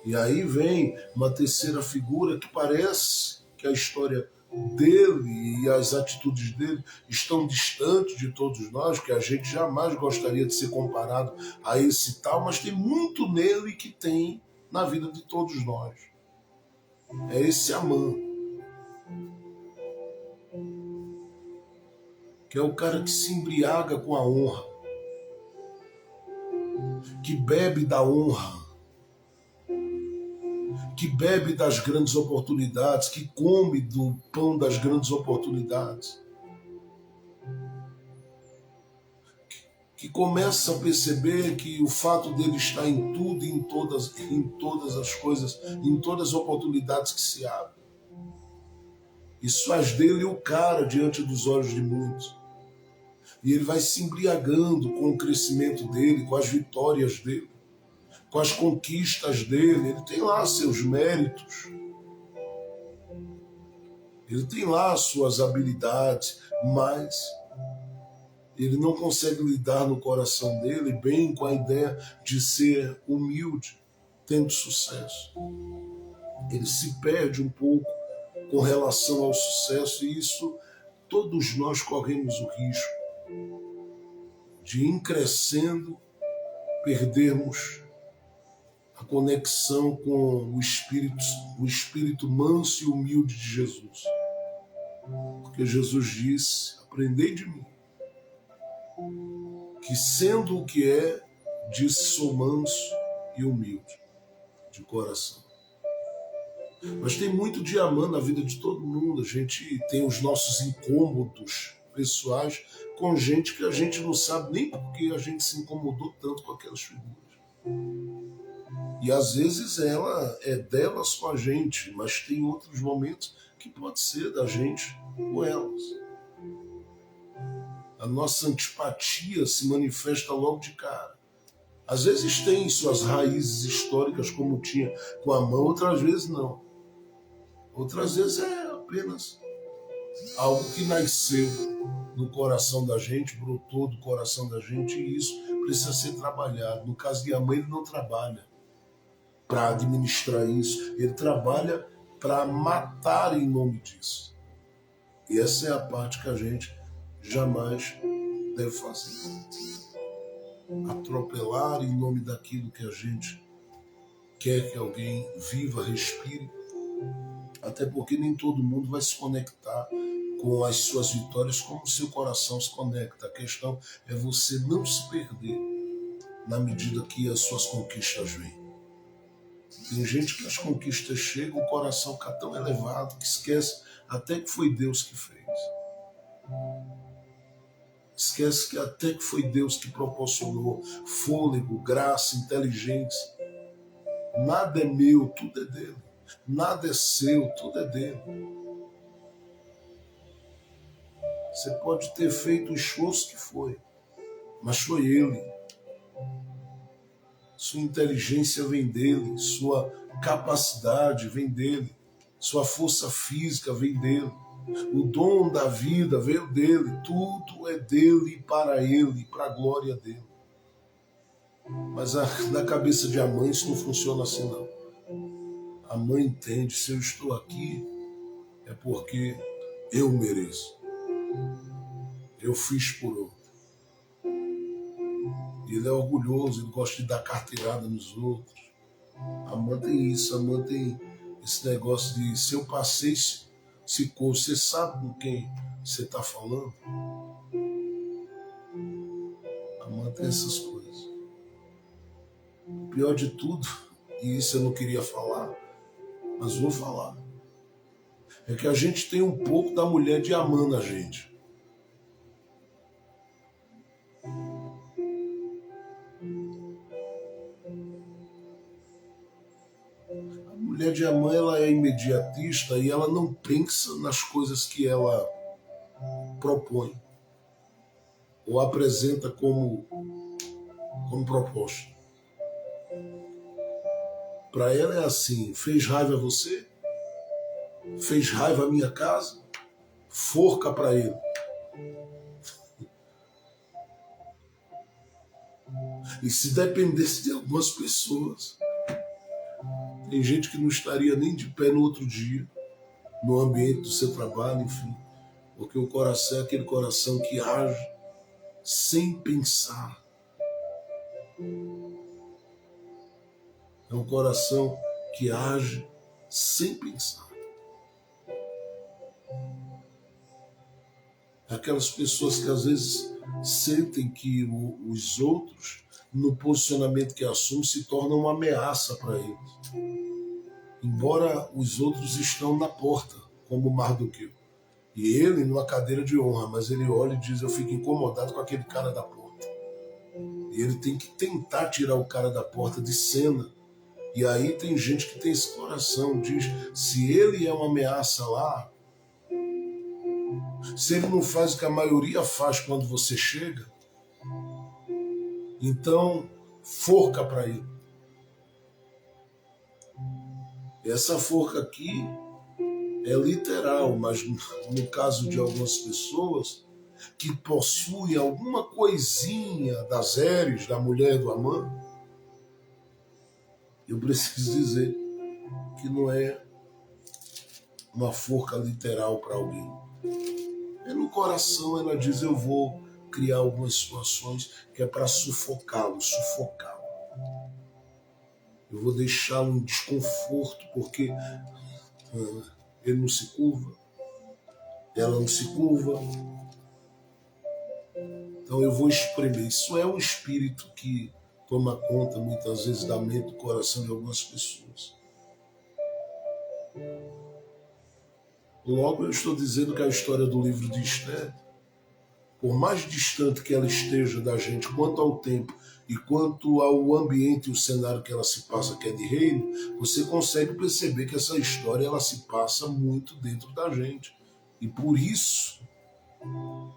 [SPEAKER 1] E aí vem uma terceira figura que parece que a história dele e as atitudes dele estão distantes de todos nós, que a gente jamais gostaria de ser comparado a esse tal, mas tem muito nele que tem na vida de todos nós. É esse Amã, que é o cara que se embriaga com a honra, que bebe da honra, que bebe das grandes oportunidades, que come do pão das grandes oportunidades, que começa a perceber que o fato dele estar em tudo, em todas as coisas, em todas as oportunidades que se abrem, isso faz dele o cara diante dos olhos de muitos. E ele vai se embriagando com o crescimento dele, com as vitórias dele, com as conquistas dele. Ele tem lá seus méritos, Ele tem lá as suas habilidades, mas ele não consegue lidar no coração dele bem com a ideia de ser humilde, tendo sucesso. Ele se perde um pouco com relação ao sucesso, e isso todos nós corremos o risco de, em crescendo, perdermos a conexão com o espírito manso e humilde de Jesus. Porque Jesus disse: aprendei de mim, que sendo o que é, disse, sou manso e humilde de coração. Mas tem muito diamante na vida de todo mundo. A gente tem os nossos incômodos pessoais com gente que a gente não sabe nem por que a gente se incomodou tanto com aquelas figuras. E às vezes ela é delas com a gente, mas tem outros momentos que pode ser da gente com elas. A nossa antipatia se manifesta logo de cara. Às vezes tem suas raízes históricas, como tinha com a mão, outras vezes não. Outras vezes é apenas algo que nasceu no coração da gente, brotou do coração da gente, e isso precisa ser trabalhado. No caso de Amã, ele não trabalha para administrar isso, ele trabalha para matar em nome disso. E essa é a parte que a gente jamais deve fazer. Atropelar em nome daquilo que a gente quer que alguém viva, respire, até porque nem todo mundo vai se conectar com as suas vitórias como o seu coração se conecta. A questão é você não se perder na medida que as suas conquistas vêm. Tem gente que as conquistas chegam, o coração fica tão elevado que esquece até que foi Deus que fez. Esquece que até que foi Deus que proporcionou fôlego, graça, inteligência. Nada é meu, tudo é dele. Nada é seu, tudo é dele. Você pode ter feito o esforço que foi, mas foi ele. Sua inteligência vem dele, sua capacidade vem dele, sua força física vem dele, o dom da vida veio dele, tudo é dele e para ele, para a glória dele. Mas na cabeça de Amã isso não funciona assim não. A mãe entende, se eu estou aqui é porque eu mereço. Eu fiz por outro. Ele é orgulhoso, ele gosta de dar carteirada nos outros. A Amã tem isso, a Amã tem esse negócio de se eu passei, se você sabe com quem você está falando? A Amã tem essas coisas. O pior de tudo, e isso eu não queria falar, mas vou falar, é que a gente tem um pouco da mulher de Amã na gente. A mulher de Amã, ela é imediatista e ela não pensa nas coisas que ela propõe ou apresenta como proposta. Para ela é assim: fez raiva a você? Fez raiva a minha casa? Forca para ele. E se dependesse de algumas pessoas, tem gente que não estaria nem de pé no outro dia, no ambiente do seu trabalho, enfim. Porque o coração é aquele coração que age sem pensar. É um coração que age sem pensar. Aquelas pessoas que às vezes sentem que os outros, no posicionamento que assumem, se tornam uma ameaça para eles. Embora os outros estão na porta, como Mardoqueu. E ele numa cadeira de honra, mas ele olha e diz: eu fico incomodado com aquele cara da porta. E ele tem que tentar tirar o cara da porta de cena. E aí tem gente que tem esse coração, diz: se ele é uma ameaça lá, se ele não faz o que a maioria faz quando você chega, então forca para ele. Essa forca aqui é literal, mas no caso de algumas pessoas que possuem alguma coisinha das Eres, da mulher do Amã, eu preciso dizer que não é uma forca literal para alguém. É no coração, ela diz, eu vou criar algumas situações que é para sufocá-lo. Eu vou deixá-lo em desconforto, porque ele não se curva, ela não se curva. Então eu vou espremer. Isso é um espírito que toma conta muitas vezes da mente, do coração de algumas pessoas. Logo eu estou dizendo que a história do livro de Esther, por mais distante que ela esteja da gente quanto ao tempo e quanto ao ambiente e o cenário que ela se passa, que é de reino, você consegue perceber que essa história ela se passa muito dentro da gente. E por isso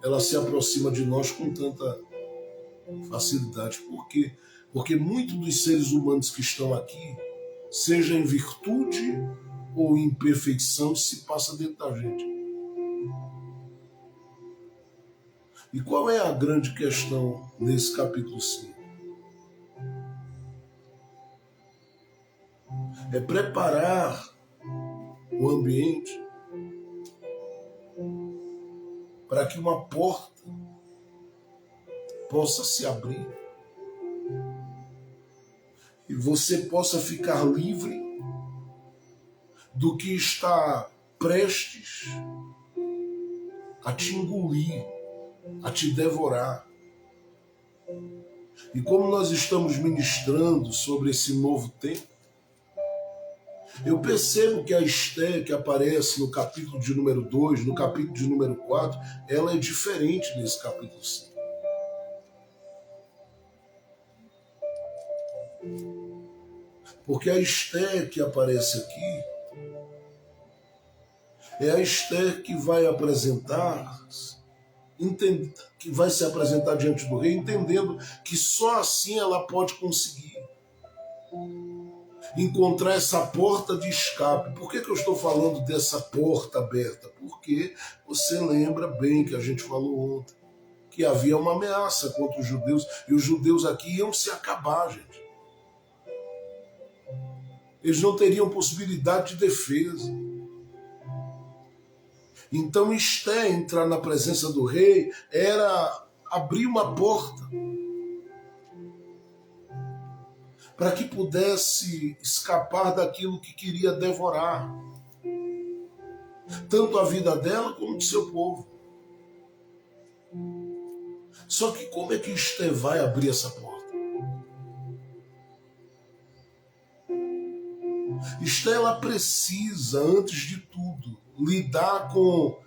[SPEAKER 1] ela se aproxima de nós com tanta facilidade. Por quê? Porque muitos dos seres humanos que estão aqui, seja em virtude ou em perfeição, se passa dentro da gente. E qual é a grande questão nesse capítulo 5? É preparar o ambiente para que uma porta possa se abrir e você possa ficar livre do que está prestes a te engolir, a te devorar. E como nós estamos ministrando sobre esse novo tempo, eu percebo que a Esther que aparece no capítulo de número 2, no capítulo de número 4, ela é diferente nesse capítulo 5. Porque a Esther que aparece aqui é a Esther que vai apresentar, que vai se apresentar diante do rei, entendendo que só assim ela pode conseguir encontrar essa porta de escape. Por que eu estou falando dessa porta aberta? Porque você lembra bem que a gente falou ontem que havia uma ameaça contra os judeus, e os judeus aqui iam se acabar, gente. Eles não teriam possibilidade de defesa. Então Esther entrar na presença do rei era abrir uma porta para que pudesse escapar daquilo que queria devorar, tanto a vida dela como do seu povo. Só que como é que Esther vai abrir essa porta? Esther ela precisa, antes de tudo, lidar com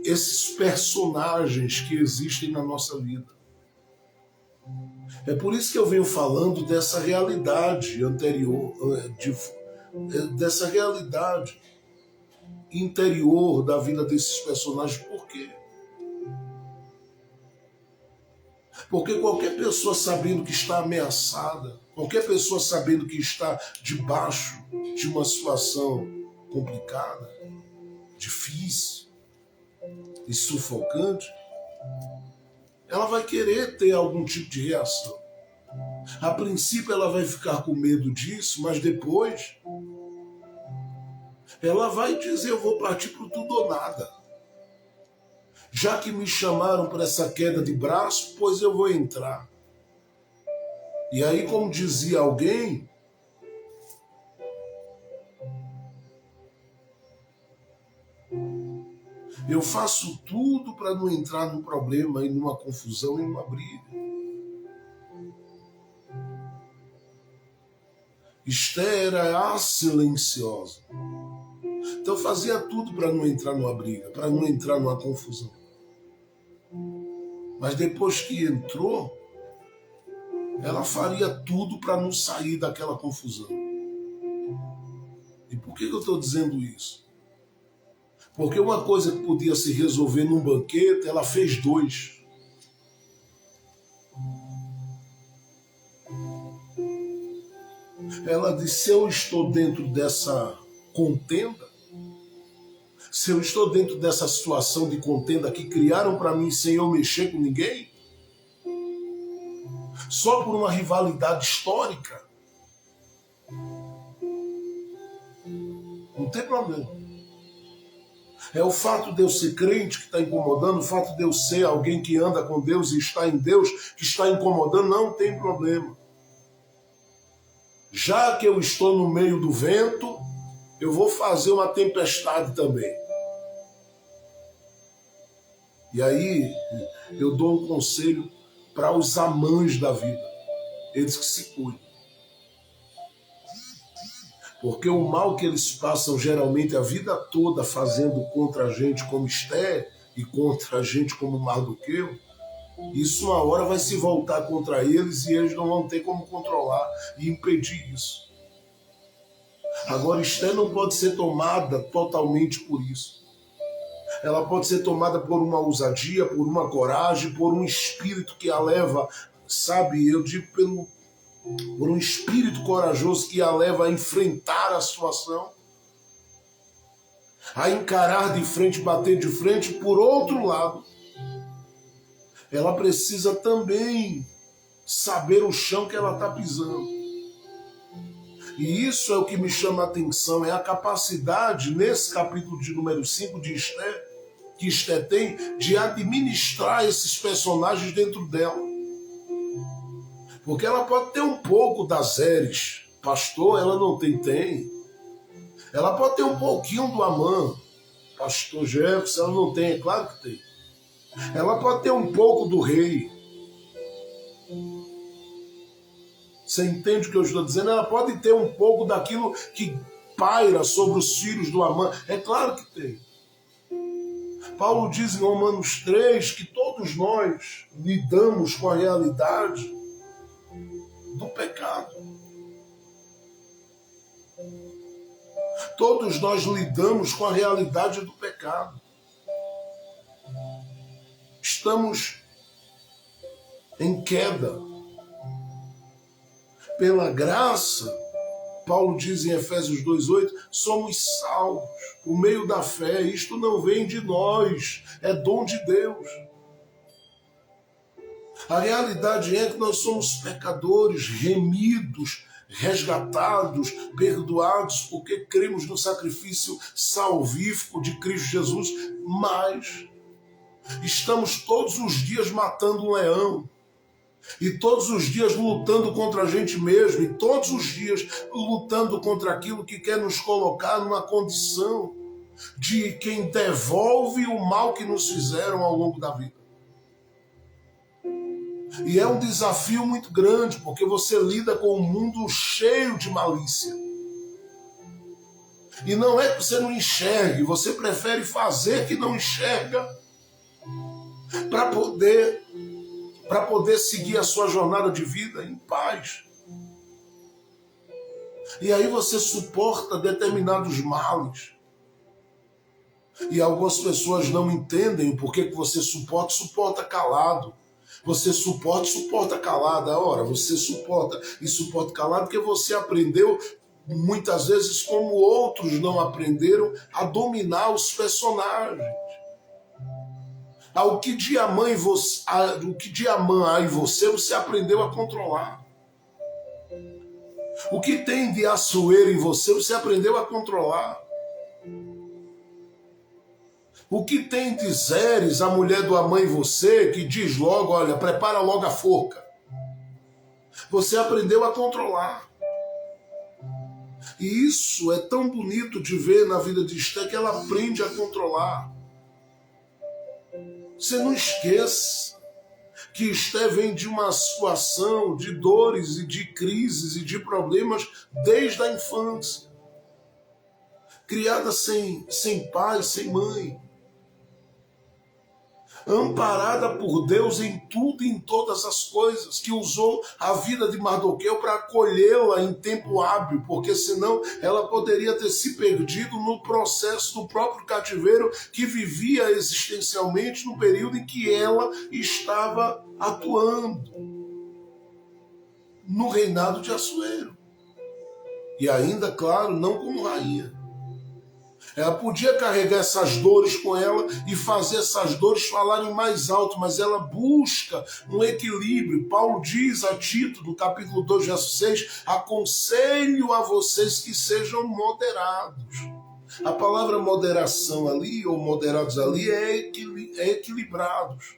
[SPEAKER 1] esses personagens que existem na nossa vida. É por isso que eu venho falando dessa realidade anterior, dessa realidade interior da vida desses personagens. Por quê? Porque qualquer pessoa sabendo que está ameaçada, qualquer pessoa sabendo que está debaixo de uma situação complicada, difícil e sufocante, ela vai querer ter algum tipo de reação. A princípio ela vai ficar com medo disso, mas depois ela vai dizer, eu vou partir para tudo ou nada. Já que me chamaram para essa queda de braço, pois eu vou entrar. E aí, como dizia alguém, eu faço tudo para não entrar num problema, em numa confusão, em uma briga. Esther era a silenciosa. Então fazia tudo para não entrar numa briga, para não entrar numa confusão. Mas depois que entrou, ela faria tudo para não sair daquela confusão. E por que eu estou dizendo isso? Porque uma coisa que podia se resolver num banquete, ela fez 2. Ela disse, se eu estou dentro dessa contenda, Se eu estou dentro dessa situação de contenda que criaram para mim sem eu mexer com ninguém, só por uma rivalidade histórica, não tem problema. É o fato de eu ser crente que está incomodando, o fato de eu ser alguém que anda com Deus e está em Deus que está incomodando, não tem problema. Já que eu estou no meio do vento, eu vou fazer uma tempestade também. E aí eu dou um conselho para os amantes da vida, eles que se cuidem. Porque o mal que eles passam geralmente a vida toda fazendo contra a gente como Esther e contra a gente como Mardoqueu, isso uma hora vai se voltar contra eles e eles não vão ter como controlar e impedir isso. Agora, Esther não pode ser tomada totalmente por isso. Ela pode ser tomada por uma ousadia, por uma coragem, por um espírito que a leva, sabe, eu digo por um espírito corajoso que a leva a enfrentar a situação, a encarar de frente, bater de frente. Por outro lado, ela precisa também saber o chão que ela está pisando. E isso é o que me chama a atenção, é a capacidade, nesse capítulo de número 5 de Esther, que Esther tem, de administrar esses personagens dentro dela. Porque ela pode ter um pouco das Eres, pastor, ela não tem. Ela pode ter um pouquinho do Amã, pastor Jefferson, ela não tem, é claro que tem. Ela pode ter um pouco do rei. Você entende o que eu estou dizendo? Ela pode ter um pouco daquilo que paira sobre os filhos do Amã. É claro que tem. Paulo diz em Romanos 3 que todos nós lidamos com a realidade do pecado. Todos nós lidamos com a realidade do pecado. Estamos em queda. Pela graça, Paulo diz em Efésios 2,8, somos salvos por meio da fé. Isto não vem de nós, é dom de Deus. A realidade é que nós somos pecadores, remidos, resgatados, perdoados, porque cremos no sacrifício salvífico de Cristo Jesus, mas estamos todos os dias matando um leão. E todos os dias lutando contra a gente mesmo, e todos os dias lutando contra aquilo que quer nos colocar numa condição de quem devolve o mal que nos fizeram ao longo da vida. E é um desafio muito grande, porque você lida com um mundo cheio de malícia. E não é que você não enxergue, você prefere fazer que não enxerga para poder seguir a sua jornada de vida em paz. E aí você suporta determinados males. E algumas pessoas não entendem por que você suporta calado. Você suporta calado. Ora, você suporta e suporta calado porque você aprendeu, muitas vezes, como outros não aprenderam, a dominar os personagens. O que de Amã há em você, você aprendeu a controlar. O que tem de Assuero em você, você aprendeu a controlar. O que tem de Zeres, a mulher do Amã em você, que diz logo, olha, prepara logo a forca. Você aprendeu a controlar. E isso é tão bonito de ver na vida de Esther, que ela aprende a controlar. Você não esqueça que Esther vem de uma situação de dores e de crises e de problemas desde a infância. Criada sem pai, sem mãe. Amparada por Deus em tudo e em todas as coisas, que usou a vida de Mardoqueu para acolhê-la em tempo hábil, porque senão ela poderia ter se perdido no processo do próprio cativeiro que vivia existencialmente no período em que ela estava atuando no reinado de Assuero. E ainda, claro, não como rainha. Ela podia carregar essas dores com ela e fazer essas dores falarem mais alto, mas ela busca um equilíbrio. Paulo diz a Tito, no capítulo 2, verso 6, aconselho a vocês que sejam moderados. A palavra moderação ali, ou moderados ali, é equilibrados.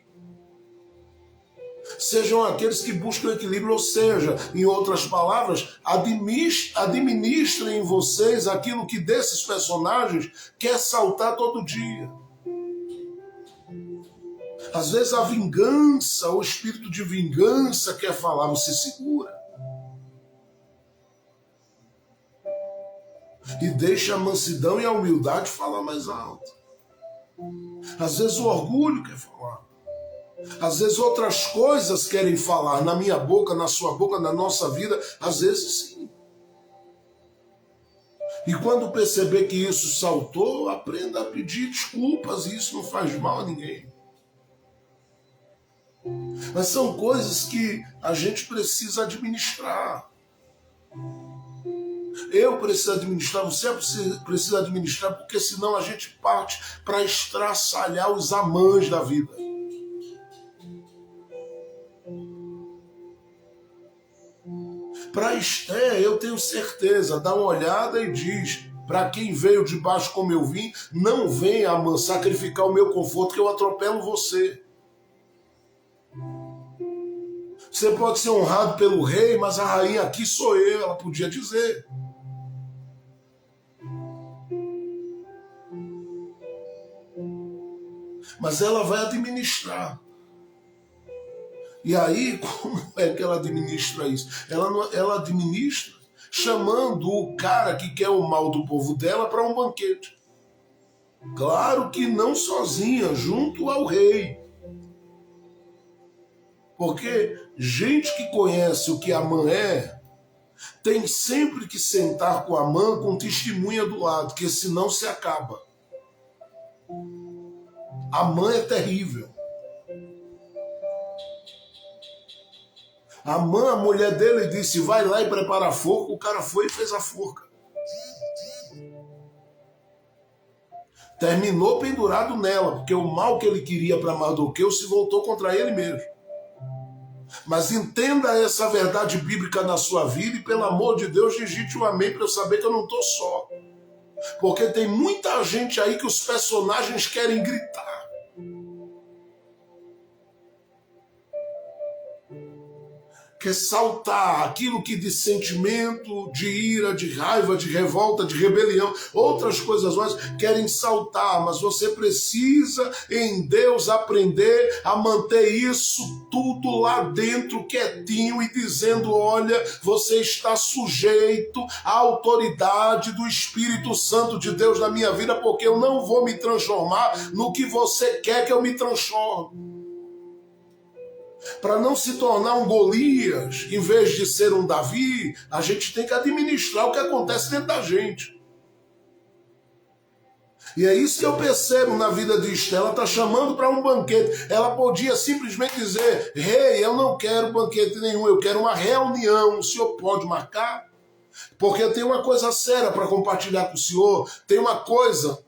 [SPEAKER 1] Sejam aqueles que buscam equilíbrio, ou seja, em outras palavras, administrem em vocês aquilo que desses personagens quer saltar todo dia. Às vezes a vingança, o espírito de vingança quer falar, você segura. E deixa a mansidão e a humildade falar mais alto. Às vezes o orgulho quer falar. Às vezes outras coisas querem falar na minha boca, na sua boca, na nossa vida. Às vezes sim. E quando perceber que isso saltou, aprenda a pedir desculpas. Isso não faz mal a ninguém. Mas são coisas que a gente precisa administrar. Eu preciso administrar, você precisa administrar, porque senão a gente parte para estraçalhar os amãs da vida. Para Esther, eu tenho certeza, dá uma olhada e diz, para quem veio de baixo como eu vim, não venha, Amã, sacrificar o meu conforto, que eu atropelo você. Você pode ser honrado pelo rei, mas a rainha aqui sou eu, ela podia dizer. Mas ela vai administrar. E aí, como é que ela administra isso? Ela administra chamando o cara que quer o mal do povo dela para um banquete. Claro que não sozinha, junto ao rei. Porque gente que conhece o que Amã é, tem sempre que sentar com Amã com testemunha do lado, porque senão se acaba. Amã é terrível. Amã, a mulher dele, disse, vai lá e prepara a forca. O cara foi e fez a forca. Terminou pendurado nela, porque o mal que ele queria para Mardoqueu se voltou contra ele mesmo. Mas entenda essa verdade bíblica na sua vida e, pelo amor de Deus, digite um amém para eu saber que eu não estou só. Porque tem muita gente aí que os personagens querem gritar. Quer saltar aquilo que de sentimento, de ira, de raiva, de revolta, de rebelião, outras coisas mais querem saltar, mas você precisa em Deus aprender a manter isso tudo lá dentro quietinho e dizendo, olha, você está sujeito à autoridade do Espírito Santo de Deus na minha vida, porque eu não vou me transformar no que você quer que eu me transforme. Para não se tornar um Golias, em vez de ser um Davi, a gente tem que administrar o que acontece dentro da gente. E é isso que eu percebo na vida de Esther. Ela está chamando para um banquete. Ela podia simplesmente dizer, rei, eu não quero banquete nenhum, eu quero uma reunião. O senhor pode marcar? Porque eu tenho uma coisa séria para compartilhar com o senhor. Tem uma coisa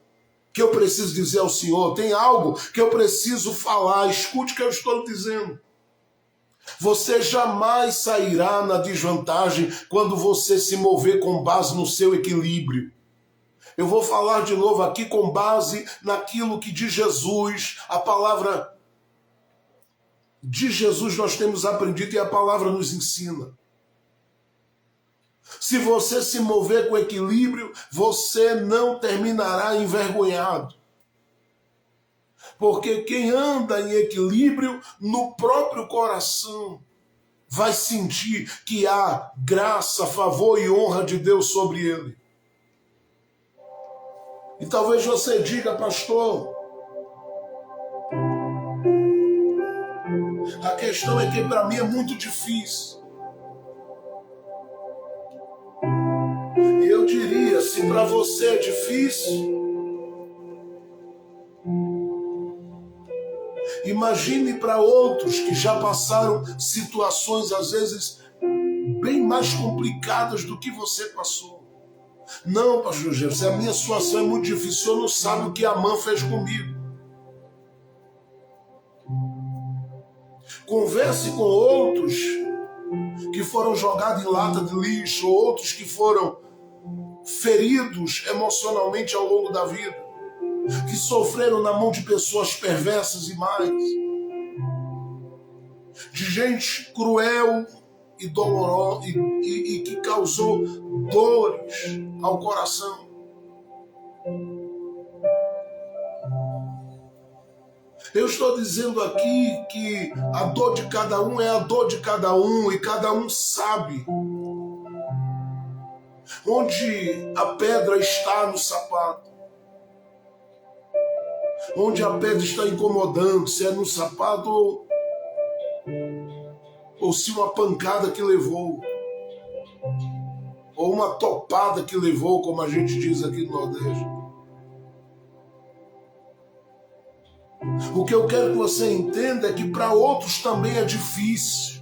[SPEAKER 1] que eu preciso dizer ao senhor. Tem algo que eu preciso falar. Escute o que eu estou dizendo. Você jamais sairá na desvantagem quando você se mover com base no seu equilíbrio. Eu vou falar de novo aqui com base naquilo que de Jesus, a palavra de Jesus nós temos aprendido e a palavra nos ensina. Se você se mover com equilíbrio, você não terminará envergonhado. Porque quem anda em equilíbrio no próprio coração vai sentir que há graça, favor e honra de Deus sobre ele. E talvez você diga, pastor, a questão é que para mim é muito difícil. Eu diria, se para você é difícil, imagine para outros que já passaram situações, às vezes, bem mais complicadas do que você passou. Não, pastor Gero, se a minha situação é muito difícil, o senhor não sabe o que Amã fez comigo. Converse com outros que foram jogados em lata de lixo, outros que foram feridos emocionalmente ao longo da vida, que sofreram na mão de pessoas perversas e más, de gente cruel e dolorosa e que causou dores ao coração. Eu estou dizendo aqui que a dor de cada um é a dor de cada um e cada um sabe onde a pedra está no sapato, onde a pedra está incomodando, se é no sapato ou se uma pancada que levou, ou uma topada que levou, como a gente diz aqui no Nordeste. O que eu quero que você entenda é que para outros também é difícil.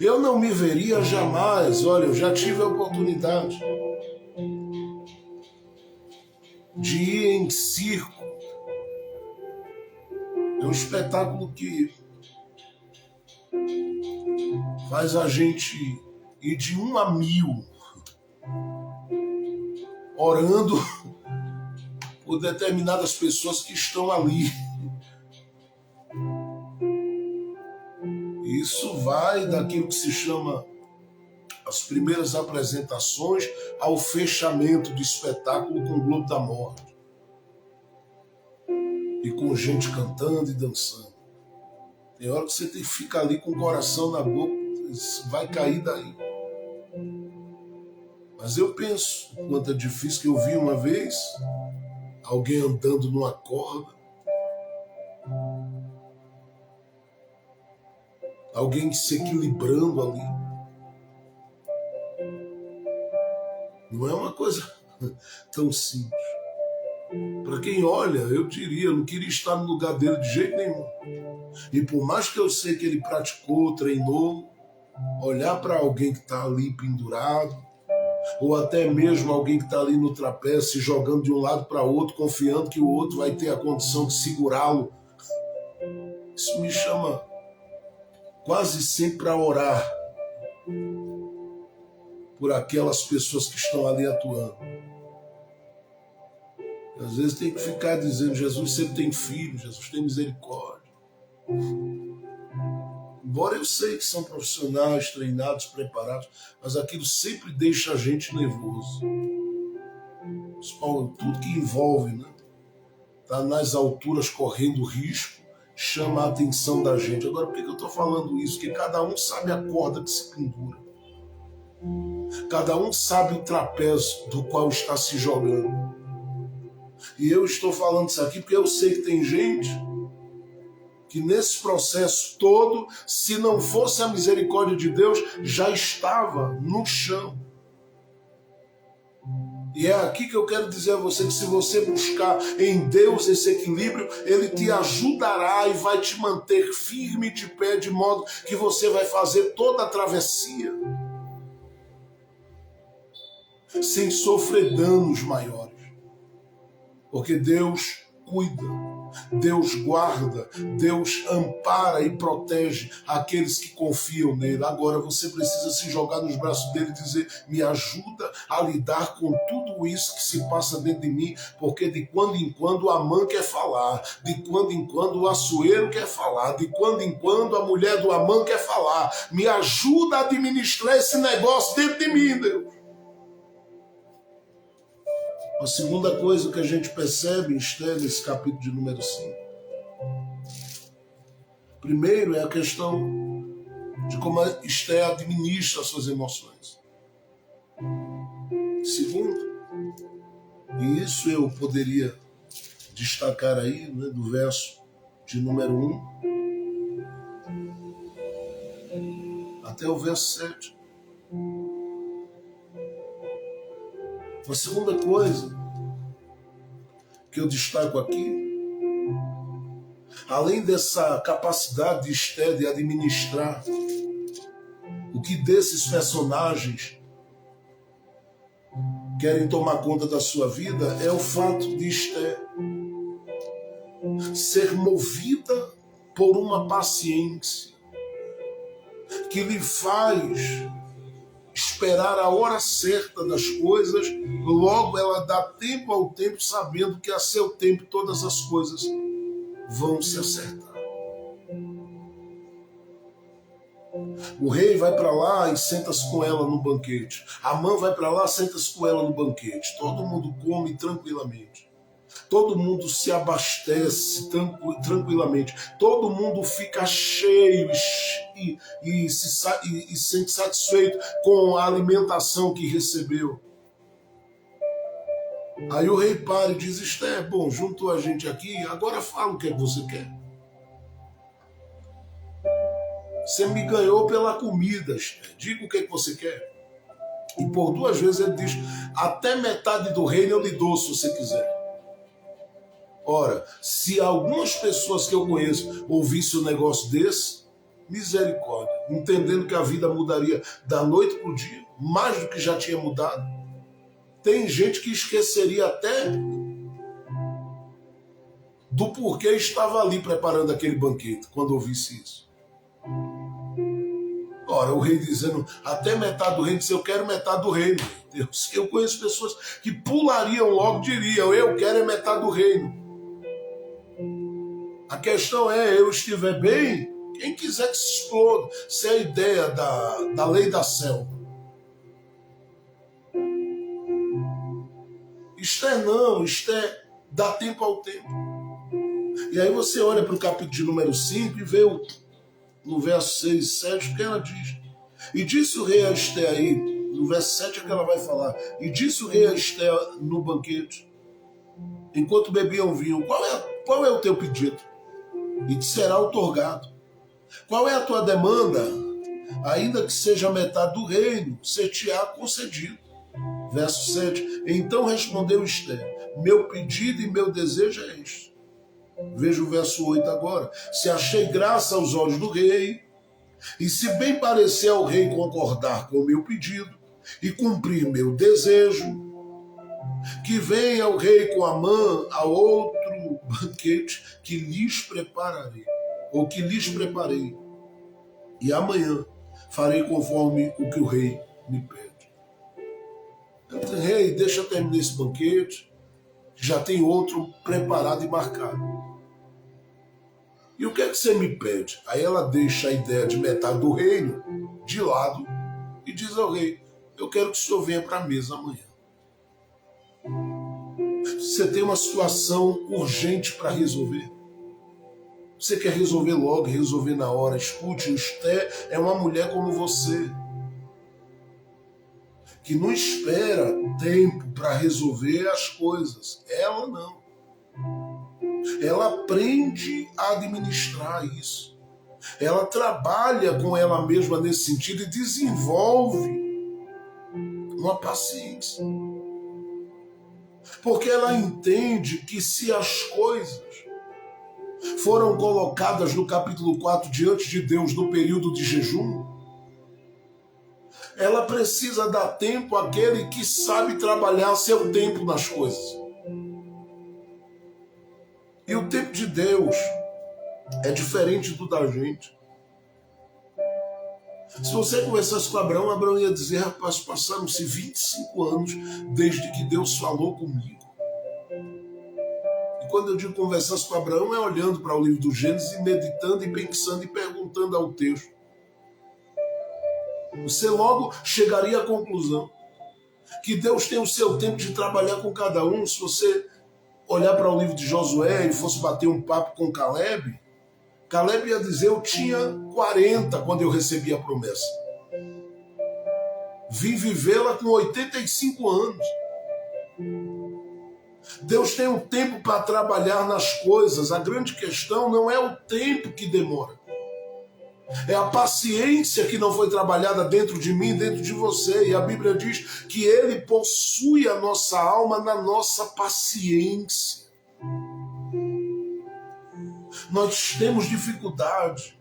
[SPEAKER 1] Eu não me veria jamais, olha, eu já tive a oportunidade de ir em circo. É um espetáculo que faz a gente ir de 1 a 1000, orando por determinadas pessoas que estão ali. Isso vai daquilo que se chama as primeiras apresentações ao fechamento do espetáculo com o Globo da Morte. E com gente cantando e dançando. Tem hora que você tem que ficar ali com o coração na boca, vai cair daí. Mas eu penso, quanto é difícil, que eu vi uma vez alguém andando numa corda, alguém se equilibrando ali. Não é uma coisa tão simples. Para quem olha, eu diria, eu não queria estar no lugar dele de jeito nenhum. E por mais que eu sei que ele praticou, treinou, olhar para alguém que está ali pendurado, ou até mesmo alguém que está ali no trapézio, se jogando de um lado para outro, confiando que o outro vai ter a condição de segurá-lo, isso me chama quase sempre para orar por aquelas pessoas que estão ali atuando. Às vezes tem que ficar dizendo, Jesus sempre tem filho, Jesus tem misericórdia. Embora eu sei que são profissionais, treinados, preparados, mas aquilo sempre deixa a gente nervoso. Tudo que envolve, né? Tá nas alturas correndo risco, chama a atenção da gente. Agora, por que eu estou falando isso? Porque cada um sabe a corda que se pendura. Cada um sabe o trapézio do qual está se jogando. E eu estou falando isso aqui porque eu sei que tem gente que nesse processo todo, se não fosse a misericórdia de Deus, já estava no chão. E é aqui que eu quero dizer a você que se você buscar em Deus esse equilíbrio, Ele te ajudará e vai te manter firme de pé, de modo que você vai fazer toda a travessia sem sofrer danos maiores. Porque Deus cuida, Deus guarda, Deus ampara e protege aqueles que confiam nele. Agora você precisa se jogar nos braços dele e dizer, me ajuda a lidar com tudo isso que se passa dentro de mim, porque de quando em quando o Amã quer falar, de quando em quando o açoeiro quer falar, de quando em quando a mulher do Amã quer falar. Me ajuda a administrar esse negócio dentro de mim, Deus. A segunda coisa que a gente percebe em Esther, nesse capítulo de número 5. Primeiro é a questão de como Esther administra as suas emoções. Segundo, e isso eu poderia destacar aí, né, do verso de número 1 até o verso 7. A segunda coisa que eu destaco aqui, além dessa capacidade de Esther de administrar o que desses personagens querem tomar conta da sua vida é o fato de Esther ser movida por uma paciência que lhe faz esperar a hora certa das coisas, logo ela dá tempo ao tempo, sabendo que a seu tempo todas as coisas vão se acertar. O rei vai para lá e senta-se com ela no banquete. Amã vai para lá e senta-se com ela no banquete. Todo mundo come tranquilamente. Todo mundo se abastece tranquilamente. Todo mundo fica cheio e se sente satisfeito com a alimentação que recebeu. Aí o rei para e diz: Esther, bom, juntou a gente aqui, agora fala o que você quer. Você me ganhou pela comida, Esther. Diga o que você quer. E por 2 vezes ele diz: até metade do reino eu lhe dou se você quiser. Ora, se algumas pessoas que eu conheço ouvissem um negócio desse, misericórdia, entendendo que a vida mudaria da noite para o dia, mais do que já tinha mudado. Tem gente que esqueceria até do porquê estava ali preparando aquele banquete, quando ouvisse isso. Ora, o rei dizendo, até metade do reino, se eu quero metade do reino, Deus. Eu conheço pessoas que pulariam logo, diriam, eu quero é metade do reino. A questão é, eu estiver bem, quem quiser que se exploda. Se é a ideia da lei da selva. Esther não, Esther dá tempo ao tempo. E aí você olha para o capítulo de número 5 e vê no verso 6 e 7 o que ela diz. E disse o rei a Esther aí, no verso 7 é que ela vai falar, e disse o rei a Esther no banquete, enquanto bebiam vinho, qual é o teu pedido? E te será outorgado. Qual é a tua demanda? Ainda que seja metade do reino, ser-te-á concedido. Verso 7. Então respondeu Esther, meu pedido e meu desejo é este. Veja o verso 8 agora. Se achei graça aos olhos do rei, e se bem parecer ao rei concordar com o meu pedido, e cumprir meu desejo, que venha o rei com Amã a outro banquete que lhes prepararei, ou que lhes preparei, e amanhã farei conforme o que o rei me pede. Então, rei, deixa eu terminar esse banquete, já tem outro preparado e marcado. E o que é que você me pede? Aí ela deixa a ideia de metade do reino de lado e diz ao rei, eu quero que o senhor venha para a mesa amanhã. Você tem uma situação urgente para resolver. Você quer resolver logo, resolver na hora. Escute, Esther é uma mulher como você, que não espera tempo para resolver as coisas. Ela não. Ela aprende a administrar isso. Ela trabalha com ela mesma nesse sentido e desenvolve uma paciência. Porque ela entende que se as coisas foram colocadas no capítulo 4 diante de Deus no período de jejum, ela precisa dar tempo àquele que sabe trabalhar seu tempo nas coisas. E o tempo de Deus é diferente do da gente. Se você conversasse com Abraão, Abraão ia dizer, rapaz, passaram-se 25 anos desde que Deus falou comigo. E quando eu digo conversasse com Abraão, é olhando para o livro do Gênesis e meditando e pensando e perguntando ao texto. Você logo chegaria à conclusão que Deus tem o seu tempo de trabalhar com cada um. Se você olhar para o livro de Josué e fosse bater um papo com Caleb, Caleb ia dizer, eu tinha 40 quando eu recebi a promessa. Vim vivê-la com 85 anos. Deus tem um tempo para trabalhar nas coisas. A grande questão não é o tempo que demora. É a paciência que não foi trabalhada dentro de mim, dentro de você. E a Bíblia diz que Ele possui a nossa alma na nossa paciência. Nós temos dificuldade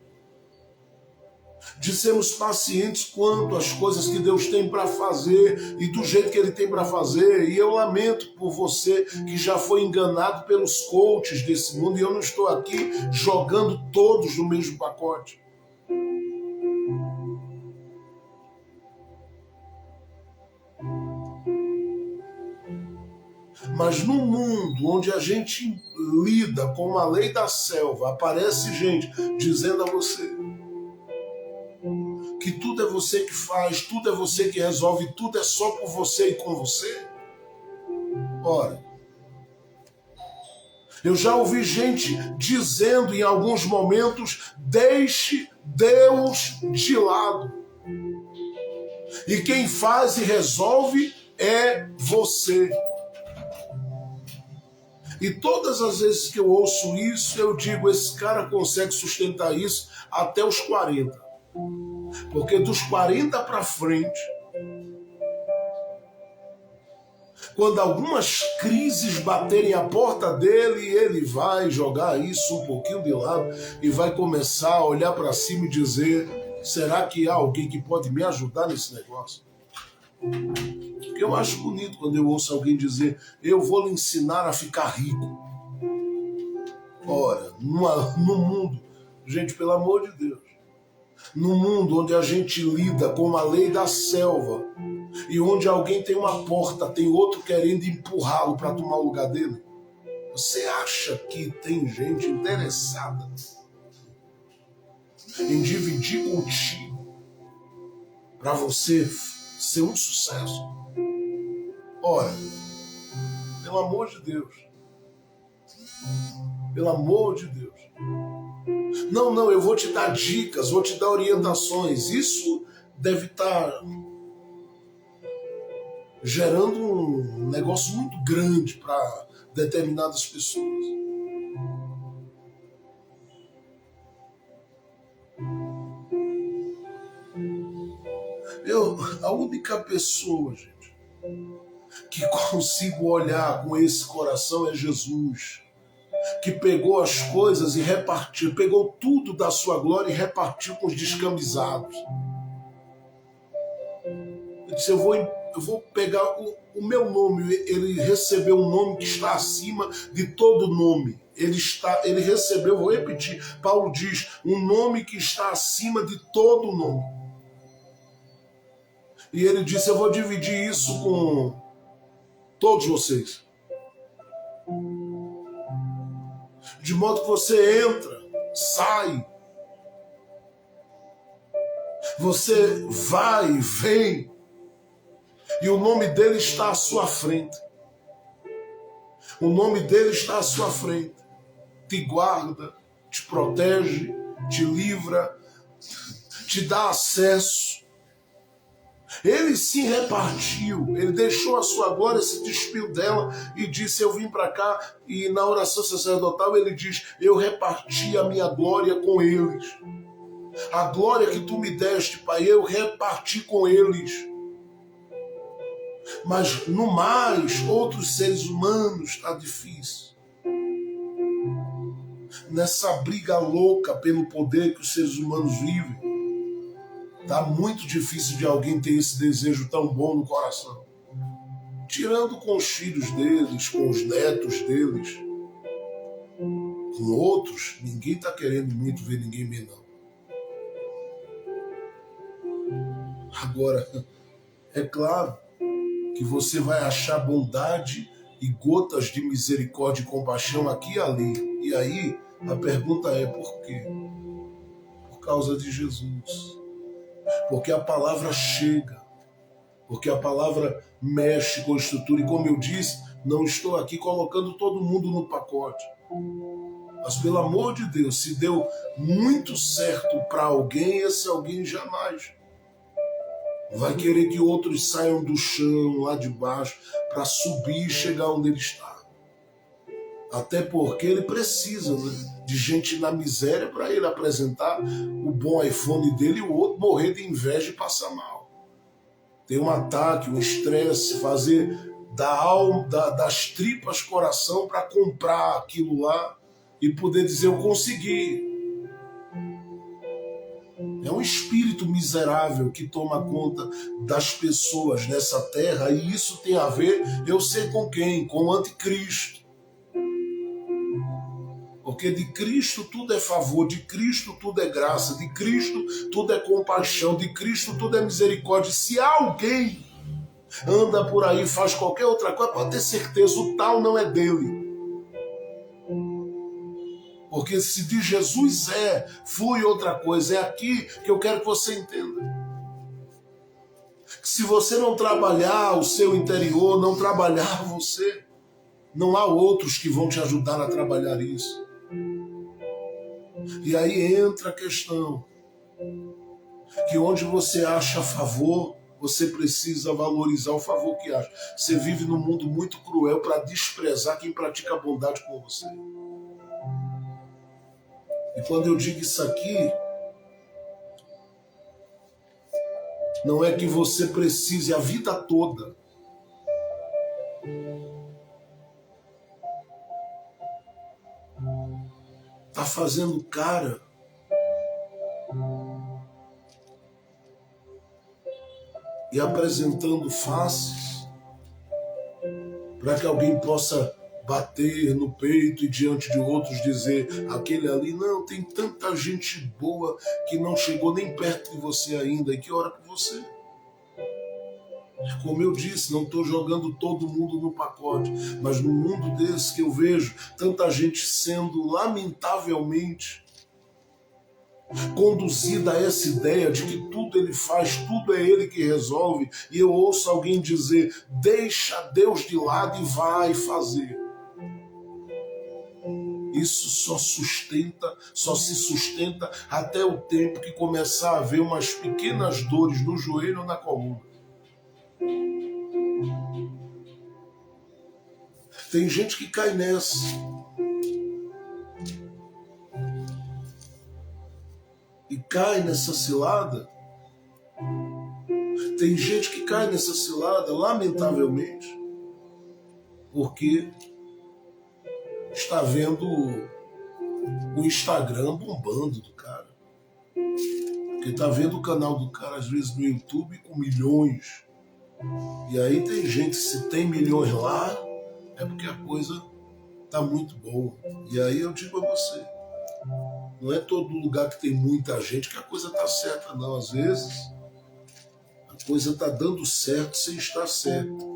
[SPEAKER 1] de sermos pacientes quanto às coisas que Deus tem para fazer e do jeito que Ele tem para fazer. E eu lamento por você que já foi enganado pelos coaches desse mundo, e eu não estou aqui jogando todos no mesmo pacote. Mas no mundo onde a gente lida com a lei da selva, aparece gente dizendo a você que tudo é você que faz, tudo é você que resolve, tudo é só por você e com você. Ora, eu já ouvi gente dizendo em alguns momentos: deixe Deus de lado. E quem faz e resolve é você. E todas as vezes que eu ouço isso, eu digo: esse cara consegue sustentar isso até os 40. Porque dos 40 para frente, quando algumas crises baterem a porta dele, ele vai jogar isso um pouquinho de lado e vai começar a olhar para cima e dizer: será que há alguém que pode me ajudar nesse negócio? Porque eu acho bonito quando eu ouço alguém dizer: eu vou lhe ensinar a ficar rico. Ora, no mundo, gente, pelo amor de Deus, no mundo onde a gente lida com a lei da selva e onde alguém tem uma porta, tem outro querendo empurrá-lo para tomar o lugar dele, você acha que tem gente interessada em dividir contigo para você ser um sucesso? Ora, pelo amor de Deus, pelo amor de Deus. Não, eu vou te dar dicas, vou te dar orientações. Isso deve estar gerando um negócio muito grande para determinadas pessoas. A única pessoa, gente, que consigo olhar com esse coração é Jesus, que pegou as coisas e repartiu, pegou tudo da sua glória e repartiu com os descamisados. Ele disse: eu vou pegar o meu nome. Ele recebeu um nome que está acima de todo nome. Ele recebeu, vou repetir, Paulo diz, um nome que está acima de todo nome. E ele disse: eu vou dividir isso com todos vocês. De modo que você entra, sai, você vai, vem, e o nome dele está à sua frente. O nome dele está à sua frente. Te guarda, te protege, te livra, te dá acesso. Ele se repartiu, ele deixou a sua glória, se despiu dela e disse: eu vim para cá. E na oração sacerdotal ele diz: eu reparti a minha glória com eles. A glória que tu me deste, Pai, eu reparti com eles. Mas no mais, outros seres humanos está difícil. Nessa briga louca pelo poder que os seres humanos vivem, está muito difícil de alguém ter esse desejo tão bom no coração. Tirando com os filhos deles, com os netos deles. Com outros, ninguém está querendo muito ver ninguém bem, não. Agora, é claro que você vai achar bondade e gotas de misericórdia e compaixão aqui e ali. E aí, a pergunta é: por quê? Por causa de Jesus. Porque a palavra chega, porque a palavra mexe com a estrutura. E como eu disse, não estou aqui colocando todo mundo no pacote. Mas pelo amor de Deus, se deu muito certo para alguém, esse alguém jamais vai querer que outros saiam do chão, lá de baixo, para subir e chegar onde ele está. Até porque ele precisa, né, de gente na miséria para ele apresentar o bom iPhone dele e o outro morrer de inveja e passar mal. Ter um ataque, um estresse, fazer das tripas coração para comprar aquilo lá e poder dizer: eu consegui. É um espírito miserável que toma conta das pessoas nessa terra, e isso tem a ver, eu sei com quem? Com o anticristo. Porque de Cristo tudo é favor, de Cristo tudo é graça, de Cristo tudo é compaixão, de Cristo tudo é misericórdia. Se alguém anda por aí e faz qualquer outra coisa, pode ter certeza, o tal não é dele. Porque se de Jesus flui outra coisa. É aqui que eu quero que você entenda. Se você não trabalhar o seu interior, não trabalhar você, não há outros que vão te ajudar a trabalhar isso. E aí entra a questão que onde você acha favor, você precisa valorizar o favor que acha. Você vive num mundo muito cruel para desprezar quem pratica a bondade com você. E quando eu digo isso aqui, não é que você precise a vida toda tá fazendo cara e apresentando faces para que alguém possa bater no peito e diante de outros dizer, aquele ali, não, tem tanta gente boa que não chegou nem perto de você ainda e que ora por você. Como eu disse, não estou jogando todo mundo no pacote, mas no mundo desse que eu vejo tanta gente sendo lamentavelmente conduzida a essa ideia de que tudo ele faz, tudo é ele que resolve, e eu ouço alguém dizer, deixa Deus de lado e vai fazer. Isso só se sustenta até o tempo que começar a haver umas pequenas dores no joelho ou na coluna. Tem gente que cai nessa. E cai nessa cilada. Tem gente que cai nessa cilada, lamentavelmente, porque está vendo o Instagram bombando do cara. Porque está vendo o canal do cara, às vezes, no YouTube com milhões. E aí tem gente, se tem milhões lá, é porque a coisa está muito boa. E aí eu digo a você, não é todo lugar que tem muita gente que a coisa está certa, não. Às vezes, a coisa está dando certo sem estar certo.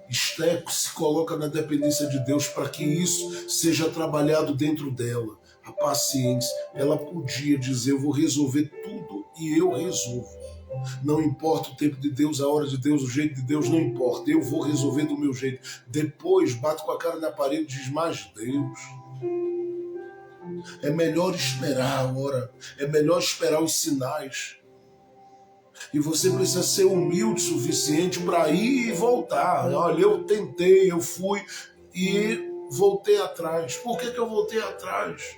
[SPEAKER 1] Esteco se coloca na dependência de Deus para que isso seja trabalhado dentro dela. A paciência, ela podia dizer, eu vou resolver tudo e eu resolvo. Não importa o tempo de Deus, a hora de Deus, o jeito de Deus, não importa. Eu vou resolver do meu jeito. Depois, bato com a cara na parede e diz, mas Deus, é melhor esperar a hora, é melhor esperar os sinais. E você precisa ser humilde o suficiente para ir e voltar. Olha, eu tentei, eu fui e voltei atrás. Por que eu voltei atrás?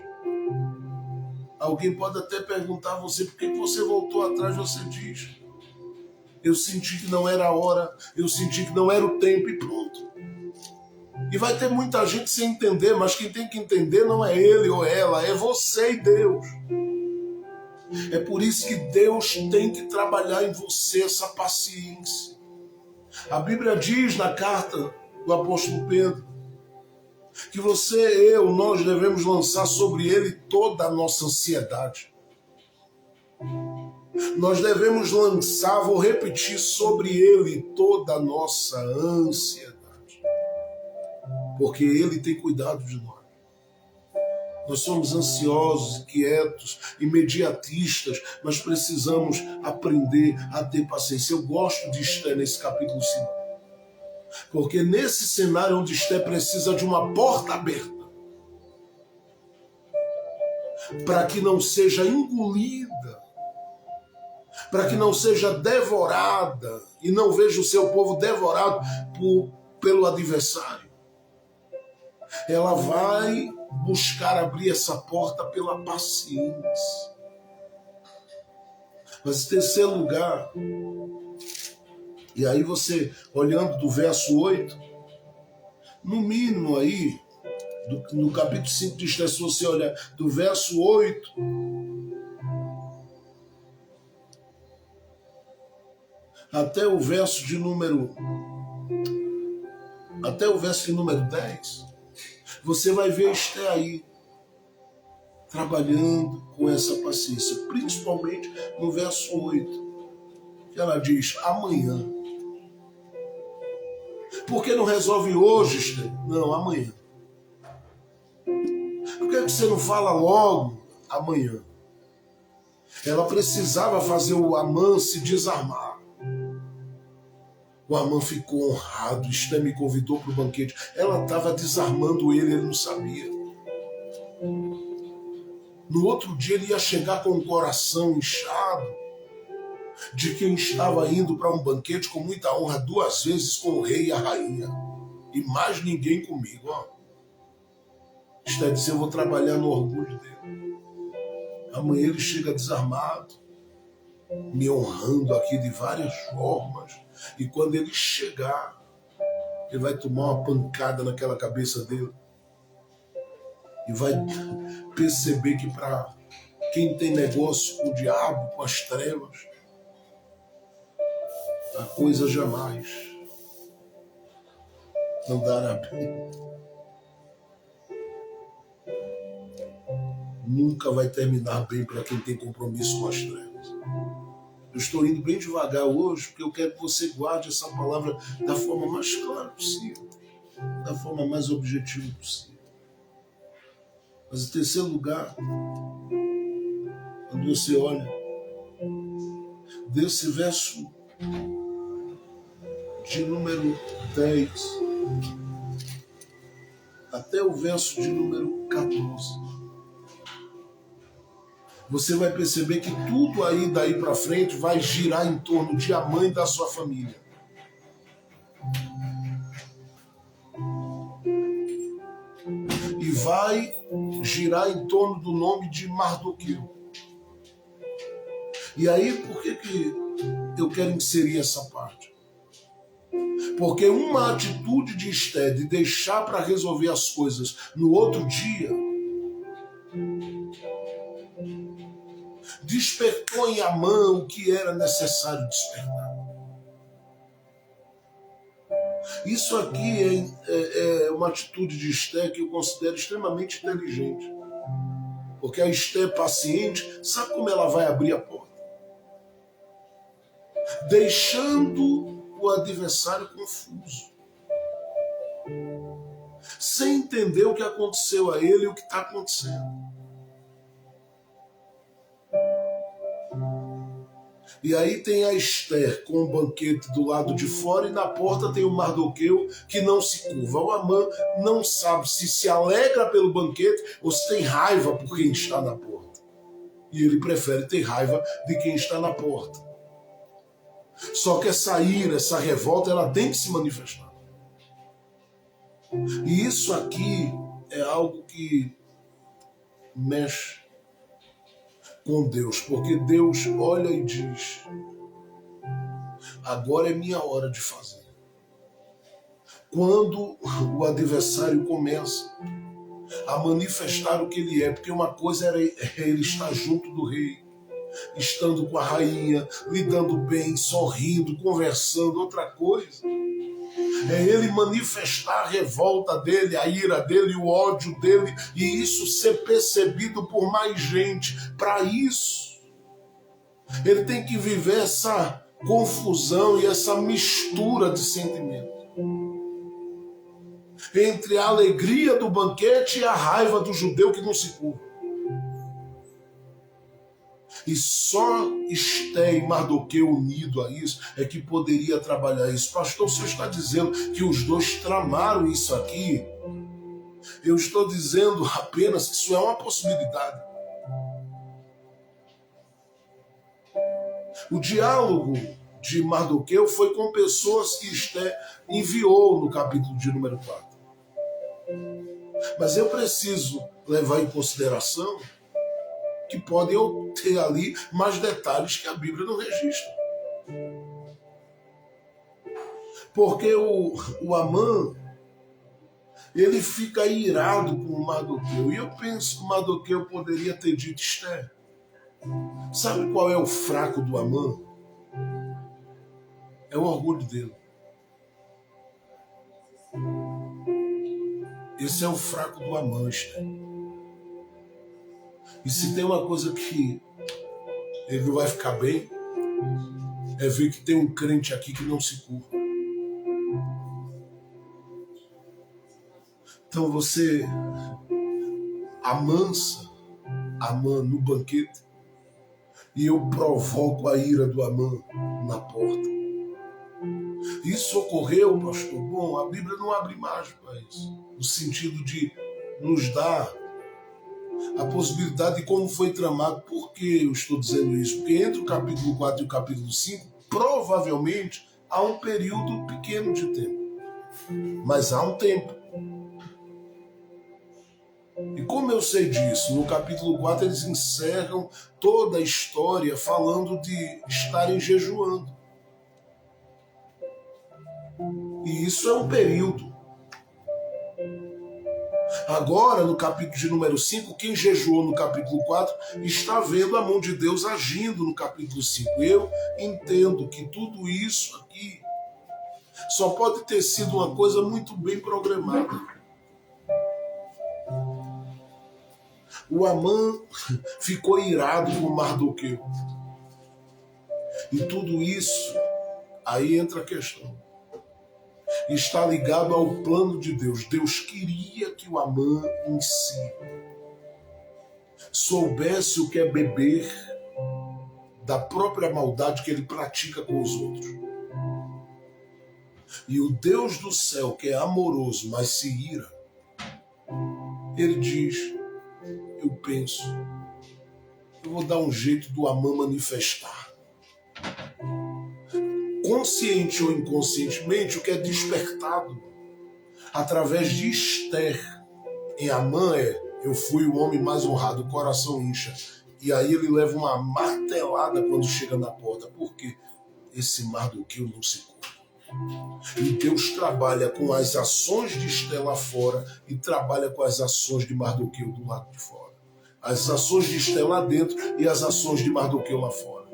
[SPEAKER 1] Alguém pode até perguntar a você, por que você voltou atrás? Você diz, eu senti que não era a hora, eu senti que não era o tempo e pronto. E vai ter muita gente sem entender, mas quem tem que entender não é ele ou ela, é você e Deus. É por isso que Deus tem que trabalhar em você essa paciência. A Bíblia diz na carta do apóstolo Pedro que você, nós devemos lançar sobre ele toda a nossa ansiedade. Nós devemos lançar, vou repetir, sobre ele toda a nossa ansiedade. Porque ele tem cuidado de nós. Nós somos ansiosos, inquietos, imediatistas, mas precisamos aprender a ter paciência. Eu gosto de Esté nesse capítulo 5. Porque nesse cenário onde Esté precisa de uma porta aberta, para que não seja engolida, para que não seja devorada, e não veja o seu povo devorado pelo adversário. Ela vai buscar abrir essa porta pela paciência. Mas em terceiro lugar, e aí você, olhando do verso 8, no mínimo aí, No capítulo 5 de Esther, se você olhar do verso 8 até o verso de número 10, você vai ver Esther aí trabalhando com essa paciência, principalmente no verso 8, que ela diz: amanhã. Por que não resolve hoje, Esther? Não, amanhã. Por que você não fala logo amanhã? Ela precisava fazer o Amã se desarmar. O Amã ficou honrado. Esther me convidou para o banquete. Ela estava desarmando ele não sabia. No outro dia ele ia chegar com o coração inchado de quem estava indo para um banquete com muita honra, 2 vezes com o rei e a rainha. E mais ninguém comigo. Ó. Esther disse: eu vou trabalhar no orgulho dele. Amanhã ele chega desarmado, me honrando aqui de várias formas. E quando ele chegar, ele vai tomar uma pancada naquela cabeça dele. E vai perceber que para quem tem negócio com o diabo, com as trevas, a coisa jamais andará bem. Nunca vai terminar bem para quem tem compromisso com as trevas. Eu estou indo bem devagar hoje, porque eu quero que você guarde essa palavra da forma mais clara possível, da forma mais objetiva possível. Mas em terceiro lugar, quando você olha desse verso de número 10 até o verso de número 14, você vai perceber que tudo aí daí para frente vai girar em torno de Amã e da sua família. E vai girar em torno do nome de Mardoqueu. E aí, por que eu quero inserir essa parte? Porque uma atitude de Esther de deixar para resolver as coisas no outro dia despertou em Amã o que era necessário despertar. Isso aqui é uma atitude de Esther que eu considero extremamente inteligente. Porque a Esther paciente, sabe como ela vai abrir a porta? Deixando o adversário confuso. Sem entender o que aconteceu a ele e o que está acontecendo. E aí tem a Esther com o banquete do lado de fora e na porta tem o Mardoqueu que não se curva. O Amã não sabe se alegra pelo banquete ou se tem raiva por quem está na porta. E ele prefere ter raiva de quem está na porta. Só que essa ira, essa revolta, ela tem que se manifestar. E isso aqui é algo que mexe com Deus, porque Deus olha e diz: agora é minha hora de fazer. Quando o adversário começa a manifestar o que ele é, porque uma coisa era ele estar junto do rei, estando com a rainha, lidando bem, sorrindo, conversando. Outra coisa é ele manifestar a revolta dele, a ira dele, o ódio dele, e isso ser percebido por mais gente. Para isso, ele tem que viver essa confusão e essa mistura de sentimentos entre a alegria do banquete e a raiva do judeu que não se curva. E só Esther e Mardoqueu unido a isso é que poderia trabalhar isso. Pastor, o senhor está dizendo que os dois tramaram isso aqui? Eu estou dizendo apenas que isso é uma possibilidade. O diálogo de Mardoqueu foi com pessoas que Esther enviou no capítulo de número 4. Mas eu preciso levar em consideração que podem ter ali mais detalhes que a Bíblia não registra. Porque o Amã, Ele fica irado com o Mardoqueu. E eu penso que o Mardoqueu poderia ter dito: Esther, sabe qual é o fraco do Amã? É o orgulho dele. Esse é o fraco do Amã, Esther. E se tem uma coisa que ele não vai ficar bem, é ver que tem um crente aqui que não se curva. Então você amansa Amã no banquete e eu provoco a ira do Amã na porta. Isso ocorreu, pastor? Bom, a Bíblia não abre margem para isso, no sentido de nos dar a possibilidade de como foi tramado. Por que eu estou dizendo isso? Porque entre o capítulo 4 e o capítulo 5, provavelmente há um período pequeno de tempo. Mas há um tempo. E como eu sei disso? No capítulo 4 eles encerram toda a história falando de estarem jejuando. E isso é um período. Agora, no capítulo de número 5, quem jejuou no capítulo 4 está vendo a mão de Deus agindo no capítulo 5. Eu entendo que tudo isso aqui só pode ter sido uma coisa muito bem programada. O Amã ficou irado com Mardoqueu. E tudo isso, aí entra a questão. Está ligado ao plano de Deus. Deus queria que o Amã em si soubesse o que é beber da própria maldade que ele pratica com os outros. E o Deus do céu, que é amoroso, mas se ira, ele diz: eu penso, eu vou dar um jeito do Amã manifestar. Consciente ou inconscientemente, o que é despertado através de Esther em Amã é: eu fui o homem mais honrado, o coração incha. E aí ele leva uma martelada quando chega na porta. Por quê? Esse Mardoqueu não se curva. E Deus trabalha com as ações de Esther lá fora e trabalha com as ações de Mardoqueu do lado de fora. As ações de Esther lá dentro e as ações de Mardoqueu lá fora.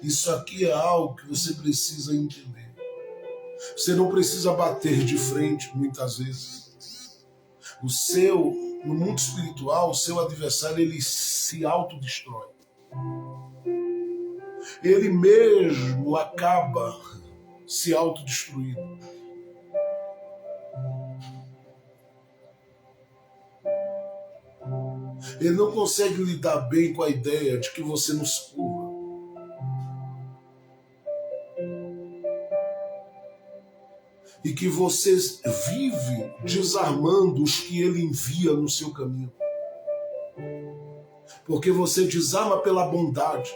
[SPEAKER 1] Isso aqui é algo que você precisa entender. Você não precisa bater de frente muitas vezes. No mundo espiritual, o seu adversário, ele se autodestrói. Ele mesmo acaba se autodestruindo. Ele não consegue lidar bem com a ideia de que você não se curva. E que você vive desarmando os que ele envia no seu caminho. Porque você desarma pela bondade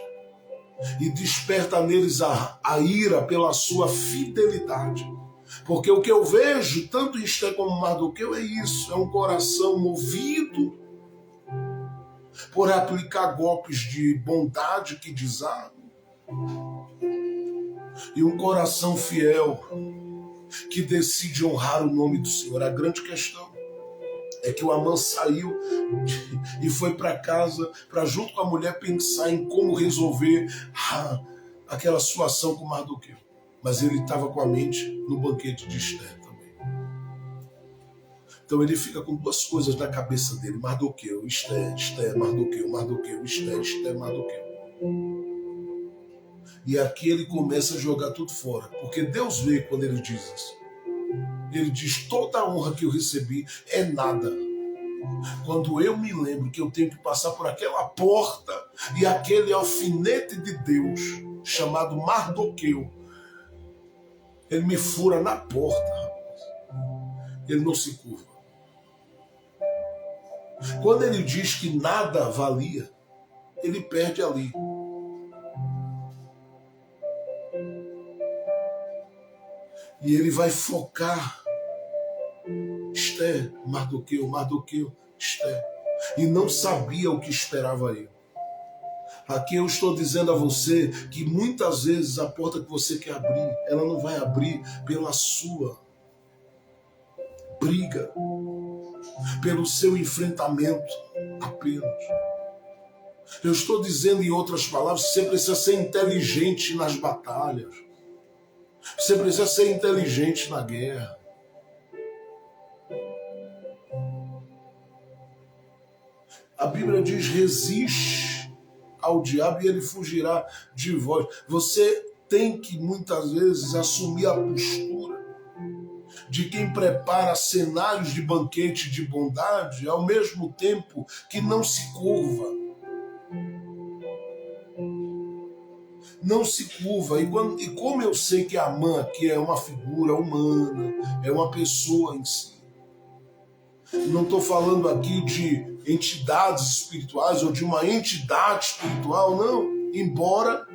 [SPEAKER 1] e desperta neles a ira pela sua fidelidade. Porque o que eu vejo, tanto em Esther como Mardoqueu, é isso: é um coração movido por aplicar golpes de bondade que desarmam, e um coração fiel que decide honrar o nome do Senhor. A grande questão é que o Amã saiu e foi para casa para, junto com a mulher, pensar em como resolver aquela situação com Mardoqueu. Mas ele estava com a mente no banquete de Esther também. Então ele fica com duas coisas na cabeça dele: Mardoqueu, Esther, Esther, Mardoqueu, Mardoqueu, Esther, Esther, Mardoqueu. E aqui ele começa a jogar tudo fora, porque Deus vê quando ele diz isso. Ele diz: toda a honra que eu recebi é nada quando eu me lembro que eu tenho que passar por aquela porta e aquele alfinete de Deus chamado Mardoqueu, ele me fura na porta, rapaz. Ele não se curva. Quando ele diz que nada valia, ele perde ali. E ele vai focar: Esther, Mardoqueu, Mardoqueu, Esther. E não sabia o que esperava ele. Aqui eu estou dizendo a você que muitas vezes a porta que você quer abrir, ela não vai abrir pela sua briga, pelo seu enfrentamento apenas. Eu estou dizendo, em outras palavras, que você precisa ser inteligente nas batalhas. Você precisa ser inteligente na guerra. A Bíblia diz: resiste ao diabo e ele fugirá de vós. Você tem que, muitas vezes, assumir a postura de quem prepara cenários de banquete de bondade, ao mesmo tempo que não se curva. Não se curva. E como eu sei que Amã aqui é uma figura humana, é uma pessoa em si. Não estou falando aqui de entidades espirituais ou de uma entidade espiritual, não. Embora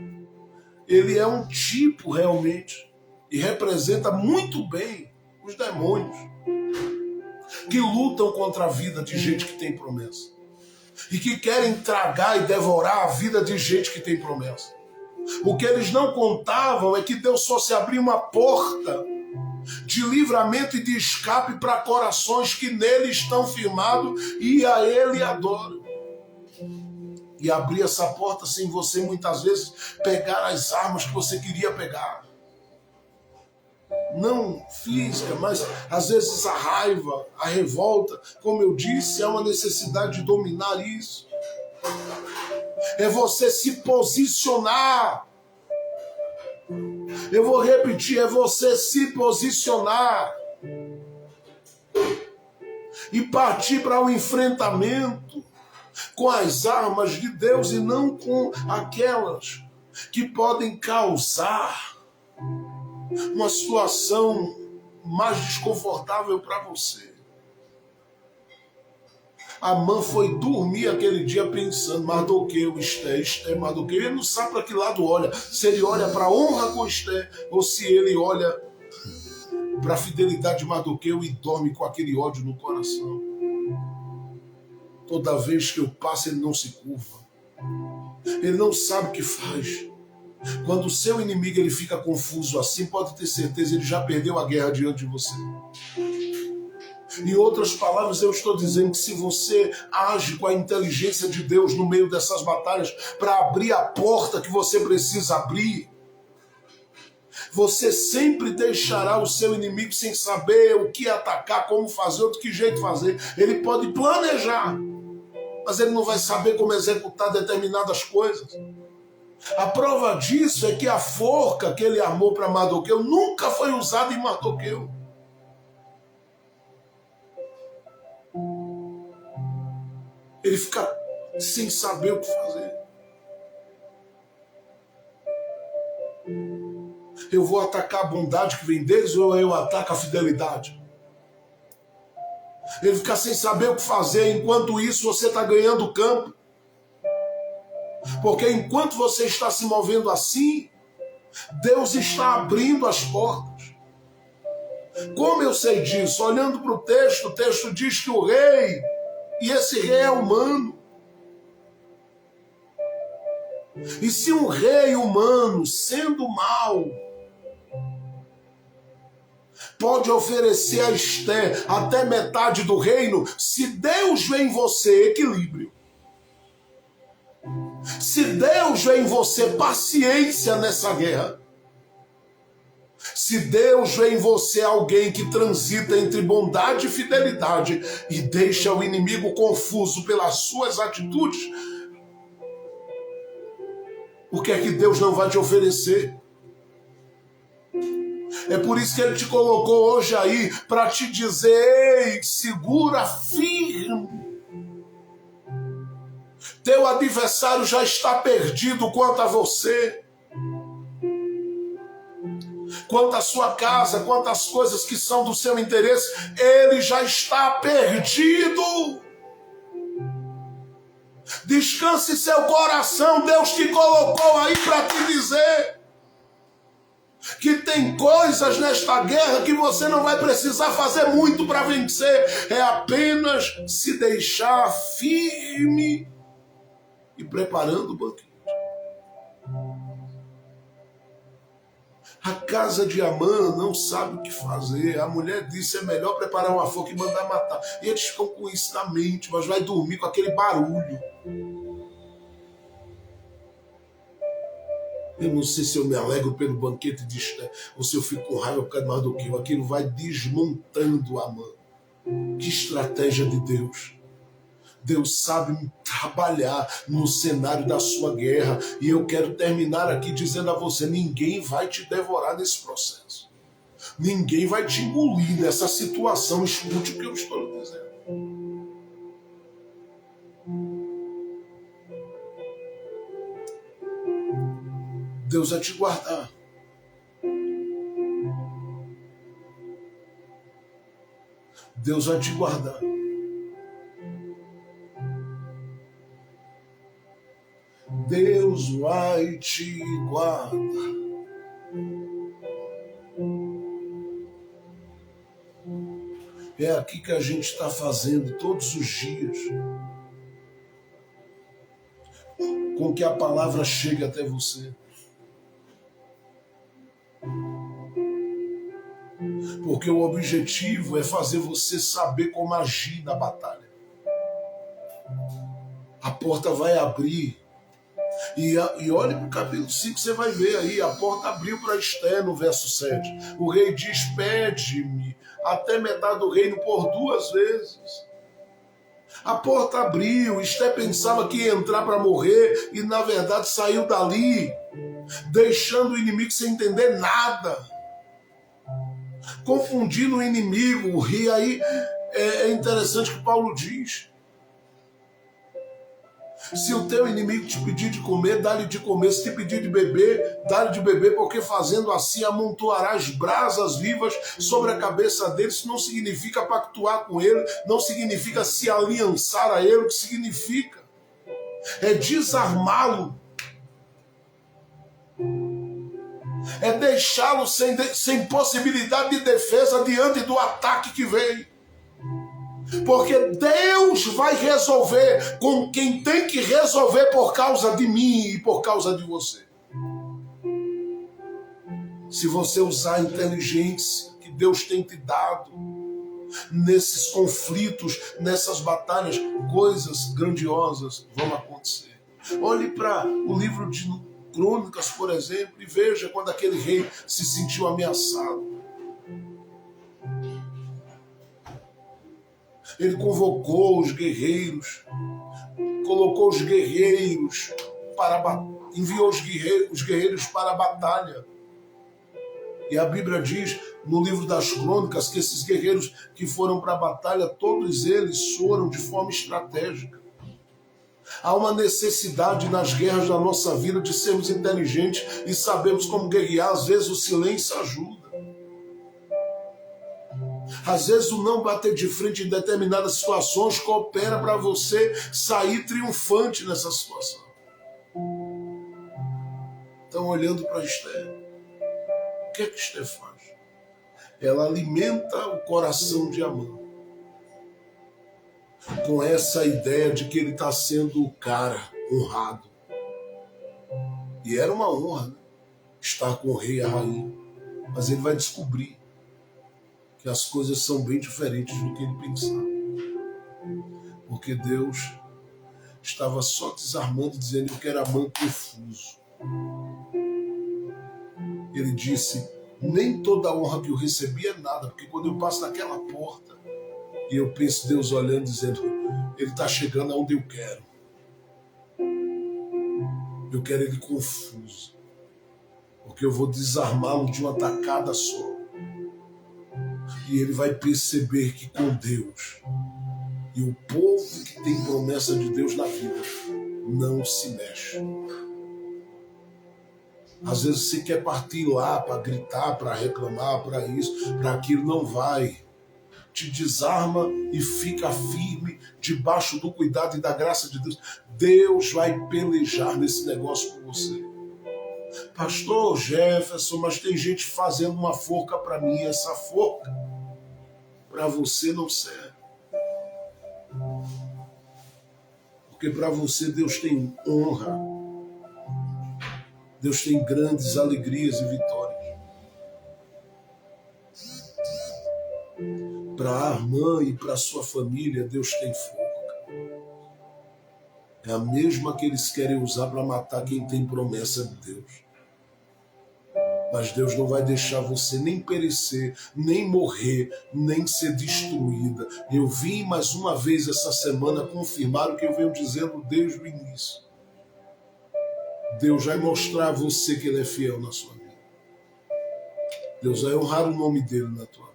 [SPEAKER 1] ele é um tipo realmente e representa muito bem os demônios que lutam contra a vida de gente que tem promessa e que querem tragar e devorar a vida de gente que tem promessa. O que eles não contavam é que Deus fosse abrir uma porta de livramento e de escape para corações que nele estão firmados e a ele adoram. E abrir essa porta sem você muitas vezes pegar as armas que você queria pegar. Não física, mas às vezes a raiva, a revolta, como eu disse, é uma necessidade de dominar isso. É você se posicionar. Eu vou repetir, é você se posicionar e partir para o enfrentamento com as armas de Deus e não com aquelas que podem causar uma situação mais desconfortável para você. Amã foi dormir aquele dia pensando: Mardoqueu, Esté, Mardoqueu. Ele não sabe para que lado olha. Se ele olha para a honra com Esté ou se ele olha para a fidelidade de Mardoqueu e dorme com aquele ódio no coração. Toda vez que eu passo, ele não se curva. Ele não sabe o que faz. Quando o seu inimigo ele fica confuso assim, pode ter certeza, ele já perdeu a guerra diante de você. Em outras palavras, eu estou dizendo que se você age com a inteligência de Deus no meio dessas batalhas para abrir a porta que você precisa abrir, você sempre deixará o seu inimigo sem saber o que atacar, como fazer, de que jeito fazer. Ele pode planejar, mas ele não vai saber como executar determinadas coisas. A prova disso é que a forca que ele armou para Mardoqueu nunca foi usada em Mardoqueu. Ele fica sem saber o que fazer. Eu vou atacar a bondade que vem deles ou eu ataco a fidelidade? Ele fica sem saber o que fazer. Enquanto isso, você está ganhando campo. Porque enquanto você está se movendo assim, Deus está abrindo as portas. Como eu sei disso? Olhando para o texto diz que o rei, e esse rei é humano. E se um rei humano, sendo mau, pode oferecer a Esté até metade do reino, se Deus vê em você equilíbrio, se Deus vê em você paciência nessa guerra, se Deus vê em você alguém que transita entre bondade e fidelidade e deixa o inimigo confuso pelas suas atitudes, o que é que Deus não vai te oferecer? É por isso que Ele te colocou hoje aí, para te dizer: ei, segura firme. Teu adversário já está perdido quanto a você. Quanto à sua casa, quanto às coisas que são do seu interesse, ele já está perdido. Descanse seu coração, Deus te colocou aí para te dizer que tem coisas nesta guerra que você não vai precisar fazer muito para vencer. É apenas se deixar firme e preparando o banquete. A casa de Amã não sabe o que fazer. A mulher disse, é melhor preparar uma forca e mandar matar. E eles ficam com isso na mente, mas vai dormir com aquele barulho. Eu não sei se eu me alegro pelo banquete de Esté, ou se eu fico com raiva por causa de Mardoqueu. Aquilo vai desmontando Amã. Que estratégia de Deus. Deus sabe trabalhar no cenário da sua guerra. E eu quero terminar aqui dizendo a você, ninguém vai te devorar nesse processo. Ninguém vai te engolir nessa situação. Escute o que eu estou lhe dizendo. Deus vai te guardar. Deus vai te guardar. Deus vai te guardar. É aqui que a gente está fazendo todos os dias, com que a palavra chegue até você. Porque o objetivo é fazer você saber como agir na batalha. A porta vai abrir. E olhe para o capítulo 5, você vai ver aí, a porta abriu para Esté no verso 7. O rei diz, pede-me até metade do reino por 2 vezes. A porta abriu, Esté pensava que ia entrar para morrer e na verdade saiu dali, deixando o inimigo sem entender nada. Confundindo o inimigo. E aí é interessante que Paulo diz, se o teu inimigo te pedir de comer, dá-lhe de comer. Se te pedir de beber, dá-lhe de beber, porque fazendo assim amontoarás brasas vivas sobre a cabeça dele. Isso não significa pactuar com ele, não significa se aliançar a ele. O que significa é desarmá-lo, é deixá-lo sem possibilidade de defesa diante do ataque que vem. Porque Deus vai resolver com quem tem que resolver por causa de mim e por causa de você. Se você usar a inteligência que Deus tem te dado nesses conflitos, nessas batalhas, coisas grandiosas vão acontecer. Olhe para o livro de Crônicas, por exemplo, e veja quando aquele rei se sentiu ameaçado. Ele convocou os guerreiros, colocou os guerreiros enviou os guerreiros para a batalha. E a Bíblia diz no livro das Crônicas que esses guerreiros que foram para a batalha, todos eles foram de forma estratégica. Há uma necessidade nas guerras da nossa vida de sermos inteligentes e sabermos como guerrear. Às vezes o silêncio ajuda. Às vezes o não bater de frente em determinadas situações coopera para você sair triunfante nessa situação. Então, olhando para Esté, o que é que Esté faz? Ela alimenta o coração de Amã com essa ideia de que ele está sendo o cara honrado. E era uma honra, né? Estar com o rei e a rainha. Mas ele vai descobrir que as coisas são bem diferentes do que ele pensava. Porque Deus estava só desarmando, dizendo, eu quero Amã confuso. Ele disse, nem toda a honra que eu recebi é nada, porque quando eu passo naquela porta, e eu penso Deus olhando, dizendo, ele está chegando aonde eu quero. Eu quero ele confuso, porque eu vou desarmá-lo de uma tacada só. E ele vai perceber que com Deus e o povo que tem promessa de Deus na vida não se mexe. Às vezes você quer partir lá para gritar, para reclamar, para isso, para aquilo, não vai. Te desarma e fica firme debaixo do cuidado e da graça de Deus. Deus vai pelejar nesse negócio com você. Pastor Jefferson, mas tem gente fazendo uma forca para mim. Essa forca para você não serve. Porque para você Deus tem honra. Deus tem grandes alegrias e vitórias. Para a Armã e para a sua família, Deus tem fogo. É a mesma que eles querem usar para matar quem tem promessa de Deus. Mas Deus não vai deixar você nem perecer, nem morrer, nem ser destruída. Eu vim mais uma vez essa semana confirmar o que eu venho dizendo desde o início. Deus vai mostrar a você que Ele é fiel na sua vida. Deus vai honrar o nome dEle na tua vida.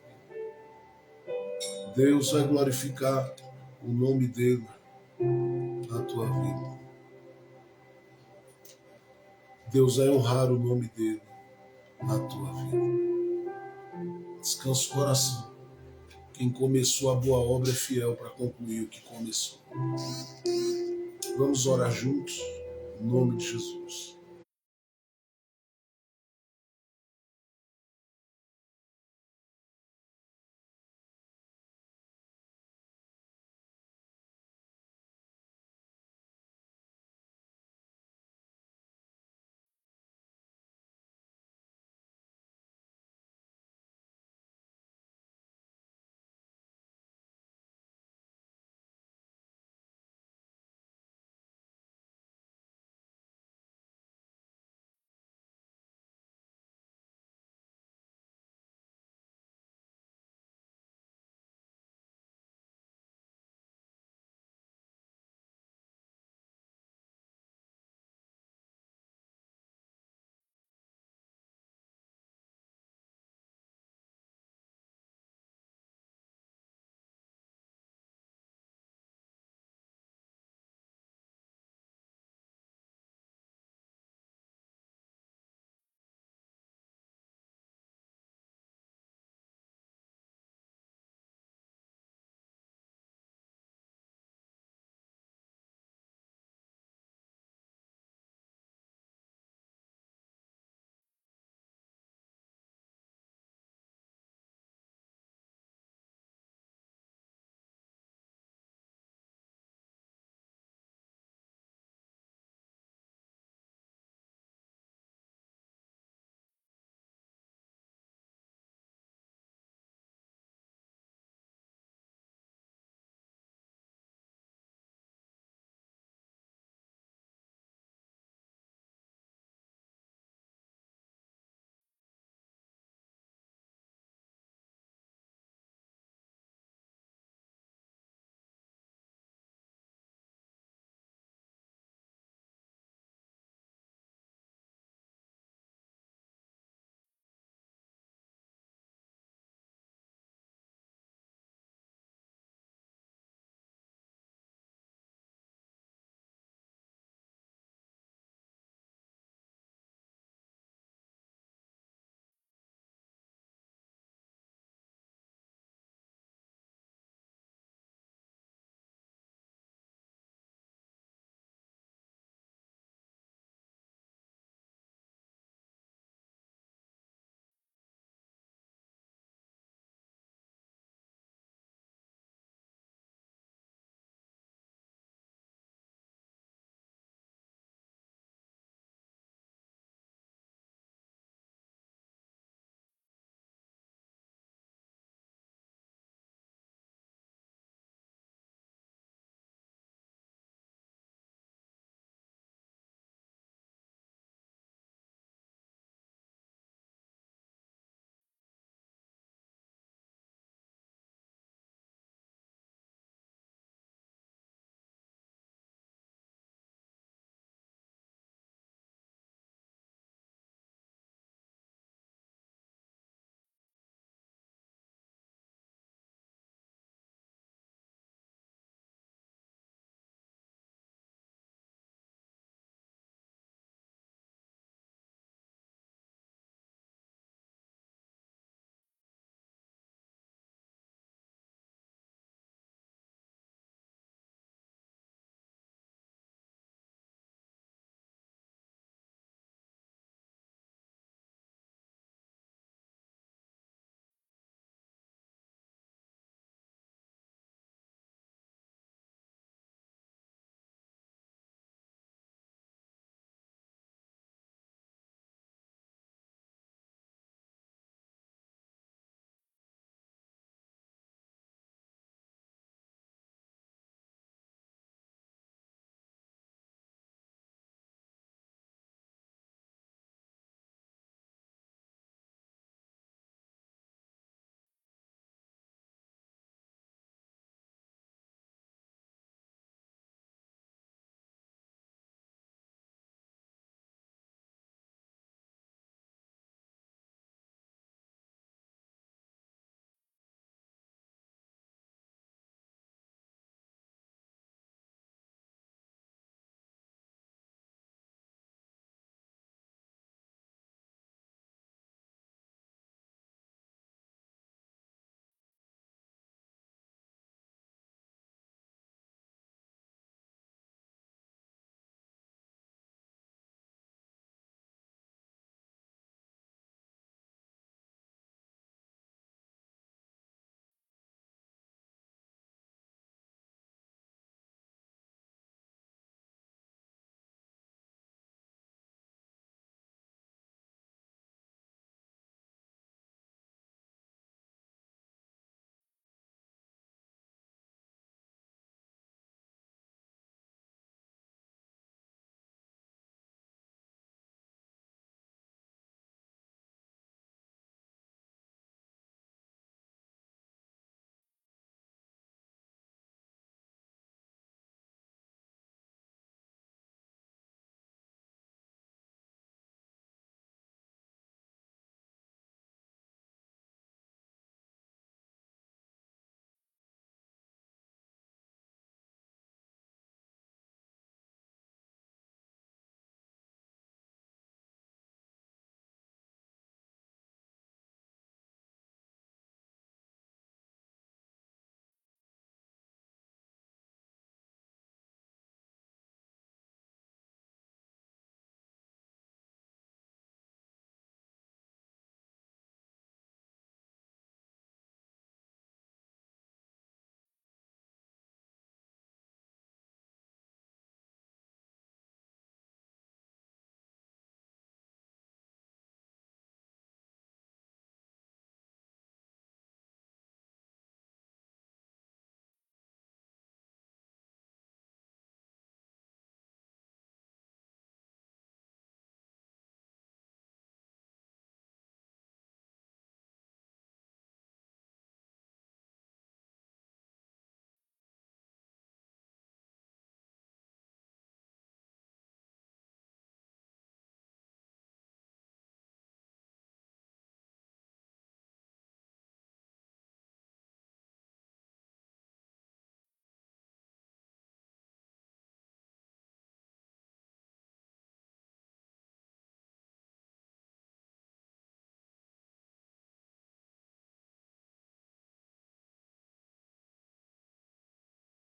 [SPEAKER 1] Deus vai glorificar o nome dEle na tua vida. Deus vai honrar o nome dEle na tua vida. Descansa o coração. Quem começou a boa obra é fiel para concluir o que começou. Vamos orar juntos, em nome de Jesus.